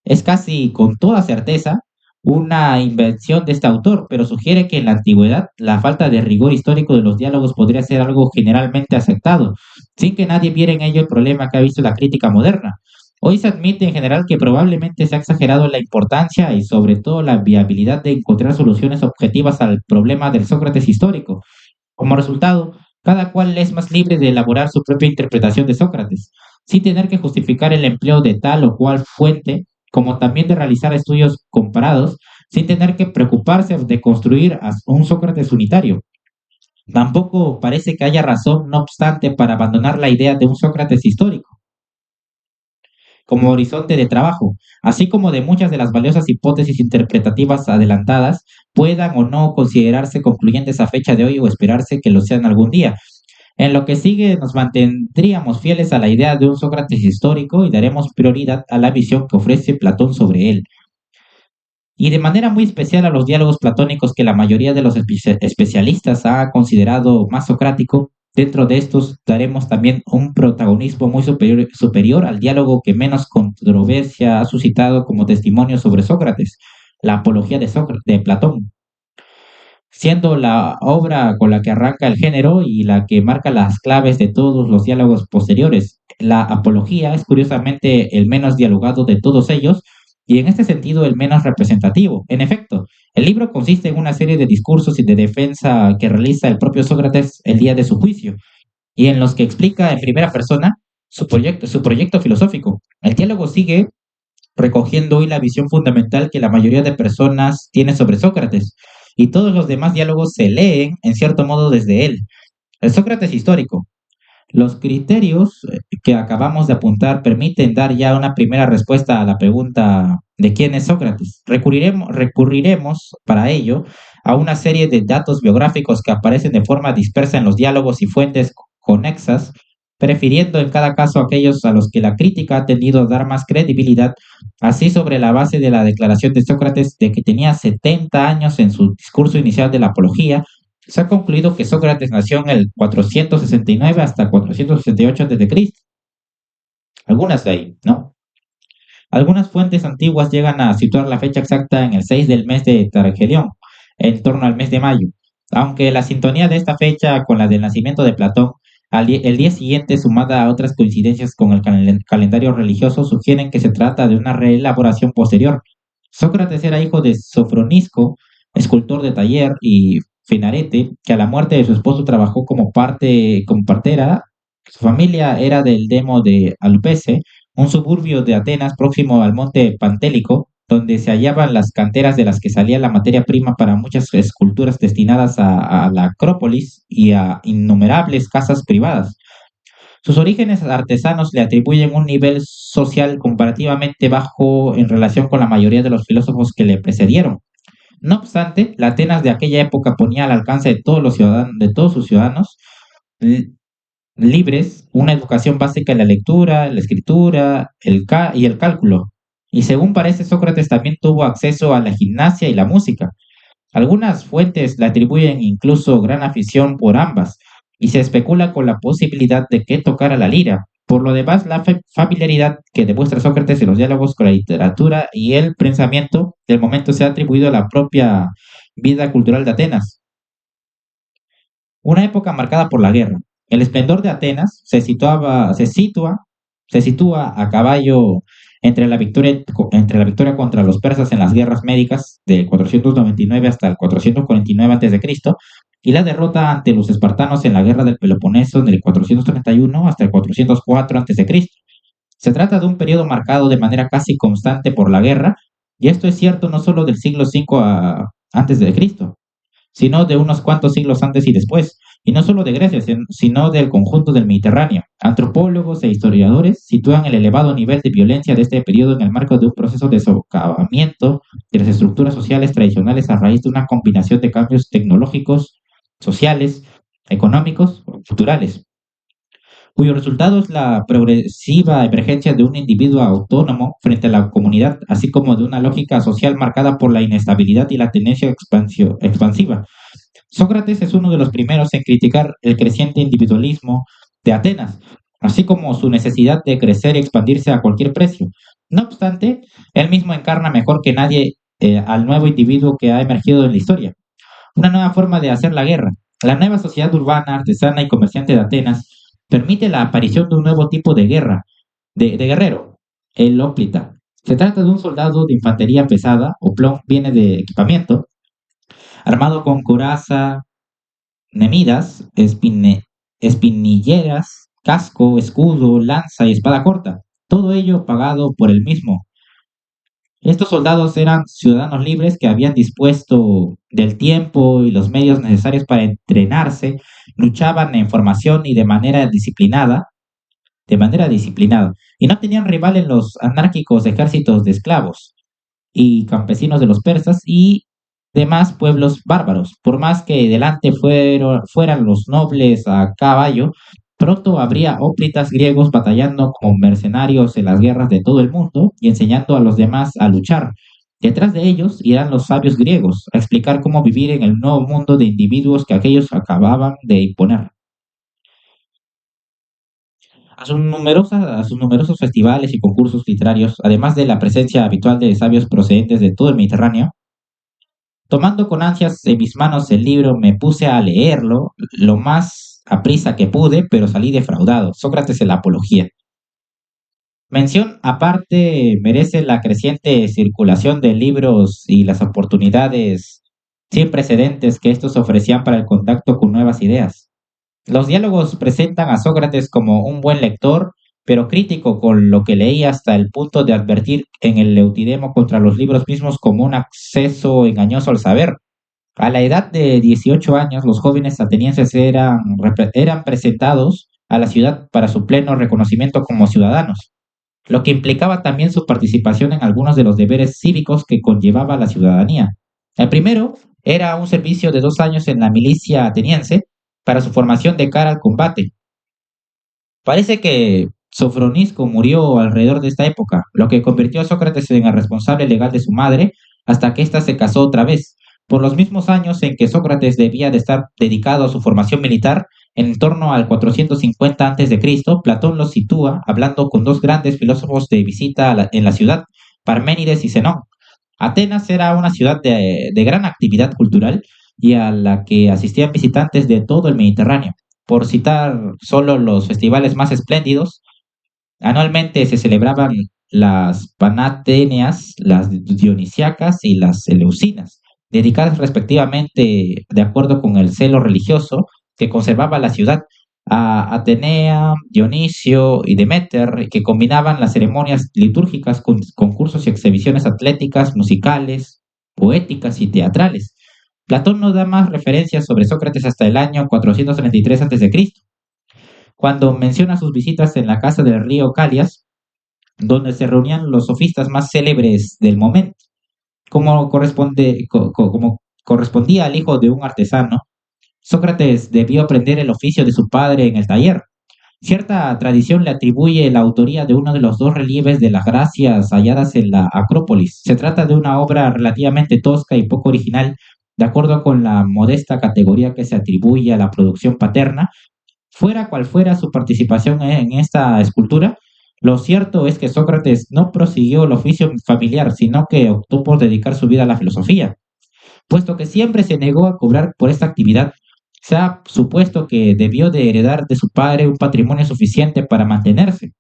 es casi con toda certeza una invención de este autor, pero sugiere que en la antigüedad la falta de rigor histórico de los diálogos podría ser algo generalmente aceptado, sin que nadie viera en ello el problema que ha visto la crítica moderna. Hoy se admite en general que probablemente se ha exagerado la importancia y sobre todo la viabilidad de encontrar soluciones objetivas al problema del Sócrates histórico. Como resultado, cada cual es más libre de elaborar su propia interpretación de Sócrates, sin tener que justificar el empleo de tal o cual fuente, como también de realizar estudios comparados, sin tener que preocuparse de construir a un Sócrates unitario. Tampoco parece que haya razón, no obstante, para abandonar la idea de un Sócrates histórico como horizonte de trabajo, así como de muchas de las valiosas hipótesis interpretativas adelantadas puedan o no considerarse concluyentes a fecha de hoy o esperarse que lo sean algún día. En lo que sigue nos mantendríamos fieles a la idea de un Sócrates histórico y daremos prioridad a la visión que ofrece Platón sobre él y de manera muy especial a los diálogos platónicos que la mayoría de los especialistas ha considerado más socrático. Dentro de estos daremos también un protagonismo muy superior al diálogo que menos controversia ha suscitado como testimonio sobre Sócrates, la Apología de, de Platón, siendo la obra con la que arranca el género y la que marca las claves de todos los diálogos posteriores. La Apología es curiosamente el menos dialogado de todos ellos y en este sentido el menos representativo. En efecto, el libro consiste en una serie de discursos y de defensa que realiza el propio Sócrates el día de su juicio y en los que explica en primera persona su proyecto filosófico. El diálogo sigue recogiendo hoy la visión fundamental que la mayoría de personas tiene sobre Sócrates, y todos los demás diálogos se leen, en cierto modo, desde él. El Sócrates histórico. Los criterios que acabamos de apuntar permiten dar ya una primera respuesta a la pregunta de quién es Sócrates. Recurriremos para ello a una serie de datos biográficos que aparecen de forma dispersa en los diálogos y fuentes conexas, prefiriendo en cada caso aquellos a los que la crítica ha tendido a dar más credibilidad, así sobre la base de la declaración de Sócrates de que tenía 70 años en su discurso inicial de la Apología. Se ha concluido que Sócrates nació en el 469 hasta 468 a.C. Algunas de ahí, ¿no? Algunas fuentes antiguas llegan a situar la fecha exacta en el 6 del mes de Targelión, en torno al mes de mayo, aunque la sintonía de esta fecha con la del nacimiento de Platón, el día siguiente sumada a otras coincidencias con el calendario religioso, sugieren que se trata de una reelaboración posterior. Sócrates era hijo de Sofronisco, escultor de taller, y Finarete, que a la muerte de su esposo trabajó como partera. Su familia era del demo de Alpese, un suburbio de Atenas próximo al monte Pantélico, donde se hallaban las canteras de las que salía la materia prima para muchas esculturas destinadas a la Acrópolis y a innumerables casas privadas. Sus orígenes artesanos le atribuyen un nivel social comparativamente bajo en relación con la mayoría de los filósofos que le precedieron. No obstante, la Atenas de aquella época ponía al alcance de todos los ciudadanos, de todos sus ciudadanos libres una educación básica en la lectura, la escritura y el cálculo. Y según parece, Sócrates también tuvo acceso a la gimnasia y la música. Algunas fuentes le atribuyen incluso gran afición por ambas, y se especula con la posibilidad de que tocara la lira. Por lo demás, la familiaridad que demuestra Sócrates en los diálogos con la literatura y el pensamiento del momento se ha atribuido a la propia vida cultural de Atenas. Una época marcada por la guerra. El esplendor de Atenas se sitúa a caballo entre la victoria contra los persas en las guerras médicas de 499 hasta el 449 a.C. y la derrota ante los espartanos en la guerra del Peloponeso en el 431 hasta el 404 a.C. Se trata de un periodo marcado de manera casi constante por la guerra, y esto es cierto no solo del siglo V antes de Cristo, sino de unos cuantos siglos antes y después, y no solo de Grecia, sino del conjunto del Mediterráneo. Antropólogos e historiadores sitúan el elevado nivel de violencia de este periodo en el marco de un proceso de socavamiento de las estructuras sociales tradicionales a raíz de una combinación de cambios tecnológicos, sociales, económicos o culturales, cuyo resultado es la progresiva emergencia de un individuo autónomo frente a la comunidad, así como de una lógica social marcada por la inestabilidad y la tendencia expansiva. Sócrates es uno de los primeros en criticar el creciente individualismo de Atenas, así como su necesidad de crecer y expandirse a cualquier precio. No obstante, él mismo encarna mejor que nadie al nuevo individuo que ha emergido en la historia, una nueva forma de hacer la guerra. La nueva sociedad urbana, artesana y comerciante de Atenas permite la aparición de un nuevo tipo de guerra, de guerrero, el hoplita. Se trata de un soldado de infantería pesada, oplón viene de equipamiento, armado con coraza, nemidas, espinilleras, casco, escudo, lanza y espada corta. Todo ello pagado por él mismo. Estos soldados eran ciudadanos libres que habían dispuesto del tiempo y los medios necesarios para entrenarse, luchaban en formación y de manera disciplinada, y no tenían rival en los anárquicos ejércitos de esclavos y campesinos de los persas y demás pueblos bárbaros. Por más que delante fueran los nobles a caballo, pronto habría hoplitas griegos batallando como mercenarios en las guerras de todo el mundo y enseñando a los demás a luchar. Detrás de ellos irán los sabios griegos a explicar cómo vivir en el nuevo mundo de individuos que aquellos acababan de imponer. A sus numerosos festivales y concursos literarios, además de la presencia habitual de sabios procedentes de todo el Mediterráneo, tomando con ansias en mis manos el libro, me puse a leerlo lo más aprisa que pude, pero salí defraudado. Sócrates en la Apología. Mención aparte merece la creciente circulación de libros y las oportunidades sin precedentes que estos ofrecían para el contacto con nuevas ideas. Los diálogos presentan a Sócrates como un buen lector, pero crítico con lo que leía hasta el punto de advertir en el Eutidemo contra los libros mismos como un acceso engañoso al saber. A la edad de 18 años, los jóvenes atenienses eran presentados a la ciudad para su pleno reconocimiento como ciudadanos, lo que implicaba también su participación en algunos de los deberes cívicos que conllevaba la ciudadanía. El primero era un servicio de 2 años en la milicia ateniense para su formación de cara al combate. Parece que Sofronisco murió alrededor de esta época, lo que convirtió a Sócrates en el responsable legal de su madre hasta que ésta se casó otra vez. Por los mismos años en que Sócrates debía de estar dedicado a su formación militar, en torno al 450 a.C., Platón los sitúa hablando con dos grandes filósofos de visita en la ciudad, Parménides y Zenón. Atenas era una ciudad de gran actividad cultural y a la que asistían visitantes de todo el Mediterráneo. Por citar solo los festivales más espléndidos, anualmente se celebraban las Panateneas, las Dionisiacas y las Eleusinas, dedicadas respectivamente, de acuerdo con el celo religioso que conservaba la ciudad, a Atenea, Dionisio y Deméter, que combinaban las ceremonias litúrgicas con concursos y exhibiciones atléticas, musicales, poéticas y teatrales. Platón no da más referencias sobre Sócrates hasta el año 433 a.C., cuando menciona sus visitas en la casa del río Calias, donde se reunían los sofistas más célebres del momento. Como correspondía al hijo de un artesano, Sócrates debió aprender el oficio de su padre en el taller. Cierta tradición le atribuye la autoría de uno de los dos relieves de las Gracias halladas en la Acrópolis. Se trata de una obra relativamente tosca y poco original, de acuerdo con la modesta categoría que se atribuye a la producción paterna. Fuera cual fuera su participación en esta escultura, lo cierto es que Sócrates no prosiguió el oficio familiar, sino que optó por dedicar su vida a la filosofía. Puesto que siempre se negó a cobrar por esta actividad, se ha supuesto que debió de heredar de su padre un patrimonio suficiente para mantenerse.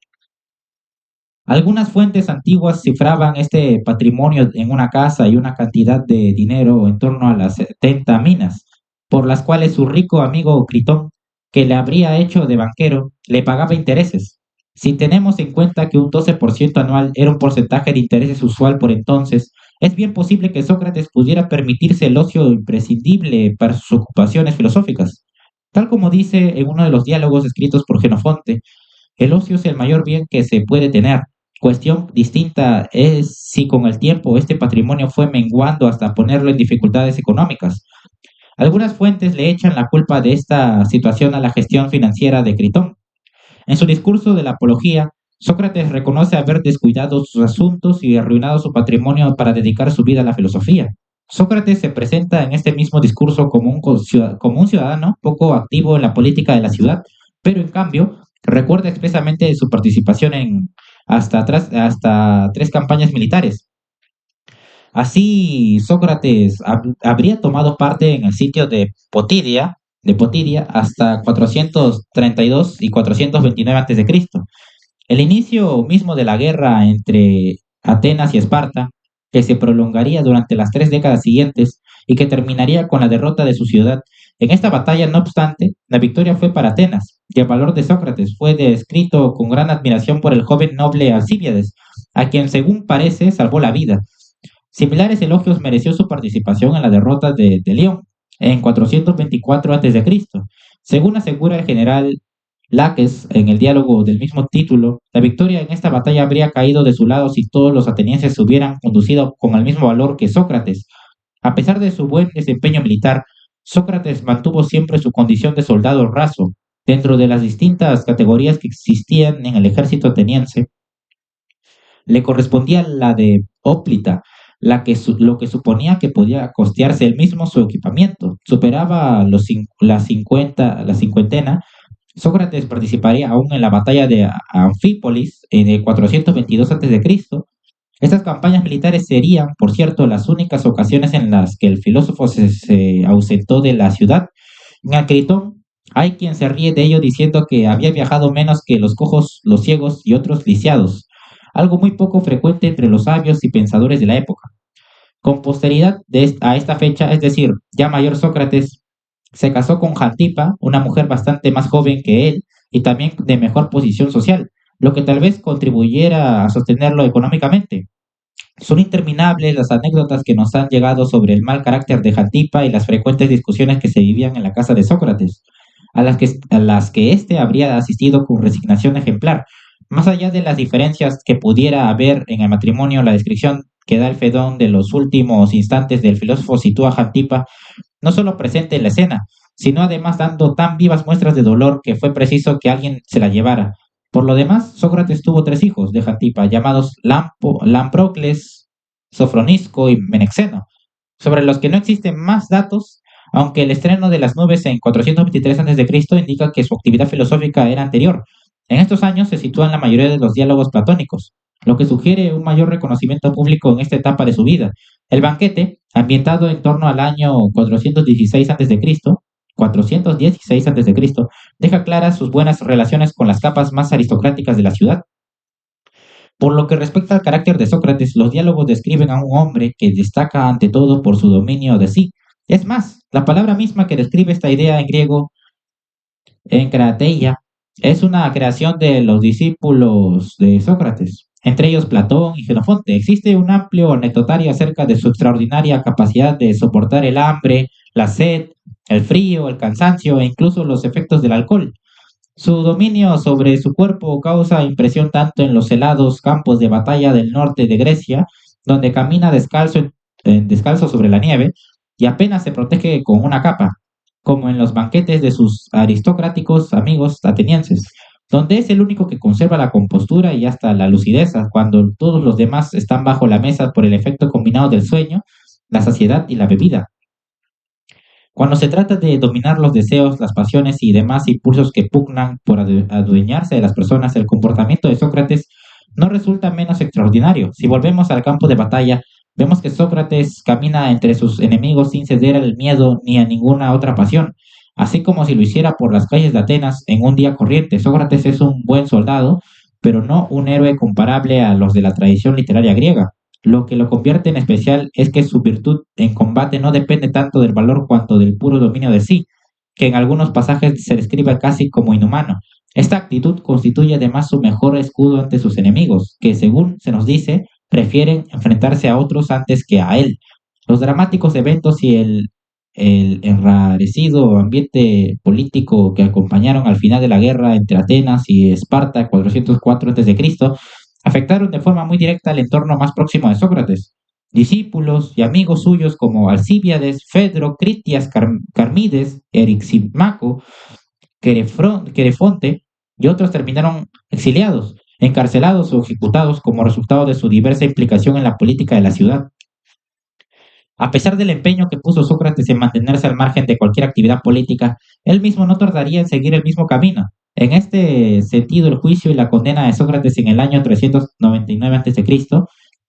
Algunas fuentes antiguas cifraban este patrimonio en una casa y una cantidad de dinero en torno a las 70 minas, por las cuales su rico amigo Critón, que le habría hecho de banquero, le pagaba intereses. Si tenemos en cuenta que un 12% anual era un porcentaje de intereses usual por entonces, es bien posible que Sócrates pudiera permitirse el ocio imprescindible para sus ocupaciones filosóficas. Tal como dice en uno de los diálogos escritos por Genofonte, el ocio es el mayor bien que se puede tener. Cuestión distinta es si con el tiempo este patrimonio fue menguando hasta ponerlo en dificultades económicas. Algunas fuentes le echan la culpa de esta situación a la gestión financiera de Critón. En su discurso de la Apología, Sócrates reconoce haber descuidado sus asuntos y arruinado su patrimonio para dedicar su vida a la filosofía. Sócrates se presenta en este mismo discurso como un ciudadano poco activo en la política de la ciudad, pero en cambio recuerda expresamente su participación en hasta 3 campañas militares. Así, Sócrates habría tomado parte en el sitio de Potidia hasta 432 y 429 a.C., El inicio mismo de la guerra entre Atenas y Esparta, que se prolongaría durante las 3 décadas siguientes y que terminaría con la derrota de su ciudad. En esta batalla, no obstante, la victoria fue para Atenas, y el valor de Sócrates fue descrito con gran admiración por el joven noble Alcíbiades, a quien, según parece, salvó la vida. Similares elogios mereció su participación en la derrota de León en 424 a.C. Según asegura el general Laques en el diálogo del mismo título, la victoria en esta batalla habría caído de su lado si todos los atenienses se hubieran conducido con el mismo valor que Sócrates. A pesar de su buen desempeño militar, Sócrates mantuvo siempre su condición de soldado raso. Dentro de las distintas categorías que existían en el ejército ateniense, le correspondía la de óplita, lo que suponía que podía costearse él mismo su equipamiento. Superaba la cincuentena. Sócrates participaría aún en la batalla de Anfípolis en el 422 a.C. Estas campañas militares serían, por cierto, las únicas ocasiones en las que el filósofo se ausentó de la ciudad. En Acritón hay quien se ríe de ello diciendo que había viajado menos que los cojos, los ciegos y otros lisiados, algo muy poco frecuente entre los sabios y pensadores de la época. Con posteridad a esta fecha, es decir, ya mayor Sócrates, se casó con Jantipa, una mujer bastante más joven que él y también de mejor posición social, lo que tal vez contribuyera a sostenerlo económicamente. Son interminables las anécdotas que nos han llegado sobre el mal carácter de Jantipa y las frecuentes discusiones que se vivían en la casa de Sócrates, a las que éste habría asistido con resignación ejemplar. Más allá de las diferencias que pudiera haber en el matrimonio, la descripción que da el Fedón de los últimos instantes del filósofo sitúa a Jantipa no solo presente en la escena, sino además dando tan vivas muestras de dolor que fue preciso que alguien se la llevara. Por lo demás, Sócrates tuvo 3 hijos de Jantipa, llamados Lamprocles, Sofronisco y Menexeno, sobre los que no existen más datos, aunque el estreno de las nubes en 423 a.C. indica que su actividad filosófica era anterior. En estos años se sitúan la mayoría de los diálogos platónicos, lo que sugiere un mayor reconocimiento público en esta etapa de su vida. El banquete, ambientado en torno al año 416 a.C., deja claras sus buenas relaciones con las capas más aristocráticas de la ciudad. Por lo que respecta al carácter de Sócrates, los diálogos describen a un hombre que destaca ante todo por su dominio de sí. Es más, la palabra misma que describe esta idea en griego, enkrateia, es una creación de los discípulos de Sócrates, entre ellos Platón y Genofonte. Existe un amplio anecdotario acerca de su extraordinaria capacidad de soportar el hambre, la sed, el frío, el cansancio e incluso los efectos del alcohol. Su dominio sobre su cuerpo causa impresión tanto en los helados campos de batalla del norte de Grecia, donde camina descalzo sobre la nieve y apenas se protege con una capa, como en los banquetes de sus aristocráticos amigos atenienses, donde es el único que conserva la compostura y hasta la lucidez cuando todos los demás están bajo la mesa por el efecto combinado del sueño, la saciedad y la bebida. Cuando se trata de dominar los deseos, las pasiones y demás impulsos que pugnan por adueñarse de las personas, el comportamiento de Sócrates no resulta menos extraordinario. Si volvemos al campo de batalla, vemos que Sócrates camina entre sus enemigos sin ceder al miedo ni a ninguna otra pasión, así como si lo hiciera por las calles de Atenas en un día corriente. Sócrates es un buen soldado, pero no un héroe comparable a los de la tradición literaria griega. Lo que lo convierte en especial es que su virtud en combate no depende tanto del valor cuanto del puro dominio de sí, que en algunos pasajes se describe casi como inhumano. Esta actitud constituye además su mejor escudo ante sus enemigos, que según se nos dice, prefieren enfrentarse a otros antes que a él. Los dramáticos eventos y el enrarecido ambiente político que acompañaron al final de la guerra entre Atenas y Esparta en 404 a.C. afectaron de forma muy directa al entorno más próximo de Sócrates. Discípulos y amigos suyos como Alcíbiades, Fedro, Critias, Carmides, Erixímaco, Querefonte y otros terminaron exiliados, encarcelados o ejecutados como resultado de su diversa implicación en la política de la ciudad. A pesar del empeño que puso Sócrates en mantenerse al margen de cualquier actividad política, él mismo no tardaría en seguir el mismo camino. En este sentido, el juicio y la condena de Sócrates en el año 399 a.C.,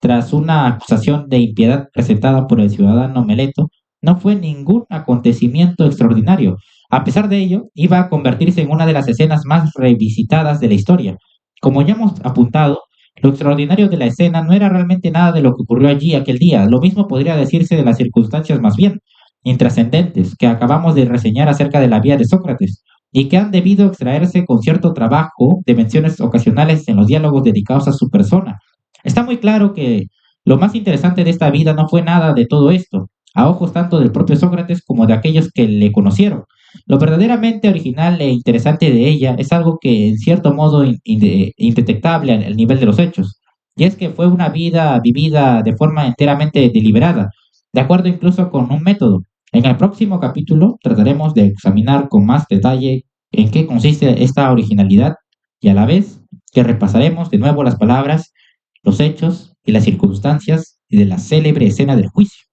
tras una acusación de impiedad presentada por el ciudadano Meleto, no fue ningún acontecimiento extraordinario. A pesar de ello, iba a convertirse en una de las escenas más revisitadas de la historia. Como ya hemos apuntado, lo extraordinario de la escena no era realmente nada de lo que ocurrió allí aquel día. Lo mismo podría decirse de las circunstancias más bien intrascendentes que acabamos de reseñar acerca de la vida de Sócrates y que han debido extraerse con cierto trabajo de menciones ocasionales en los diálogos dedicados a su persona. Está muy claro que lo más interesante de esta vida no fue nada de todo esto, a ojos tanto del propio Sócrates como de aquellos que le conocieron. Lo verdaderamente original e interesante de ella es algo que en cierto modo indetectable al nivel de los hechos, y es que fue una vida vivida de forma enteramente deliberada, de acuerdo incluso con un método. En el próximo capítulo trataremos de examinar con más detalle en qué consiste esta originalidad y a la vez que repasaremos de nuevo las palabras, los hechos y las circunstancias de la célebre escena del juicio.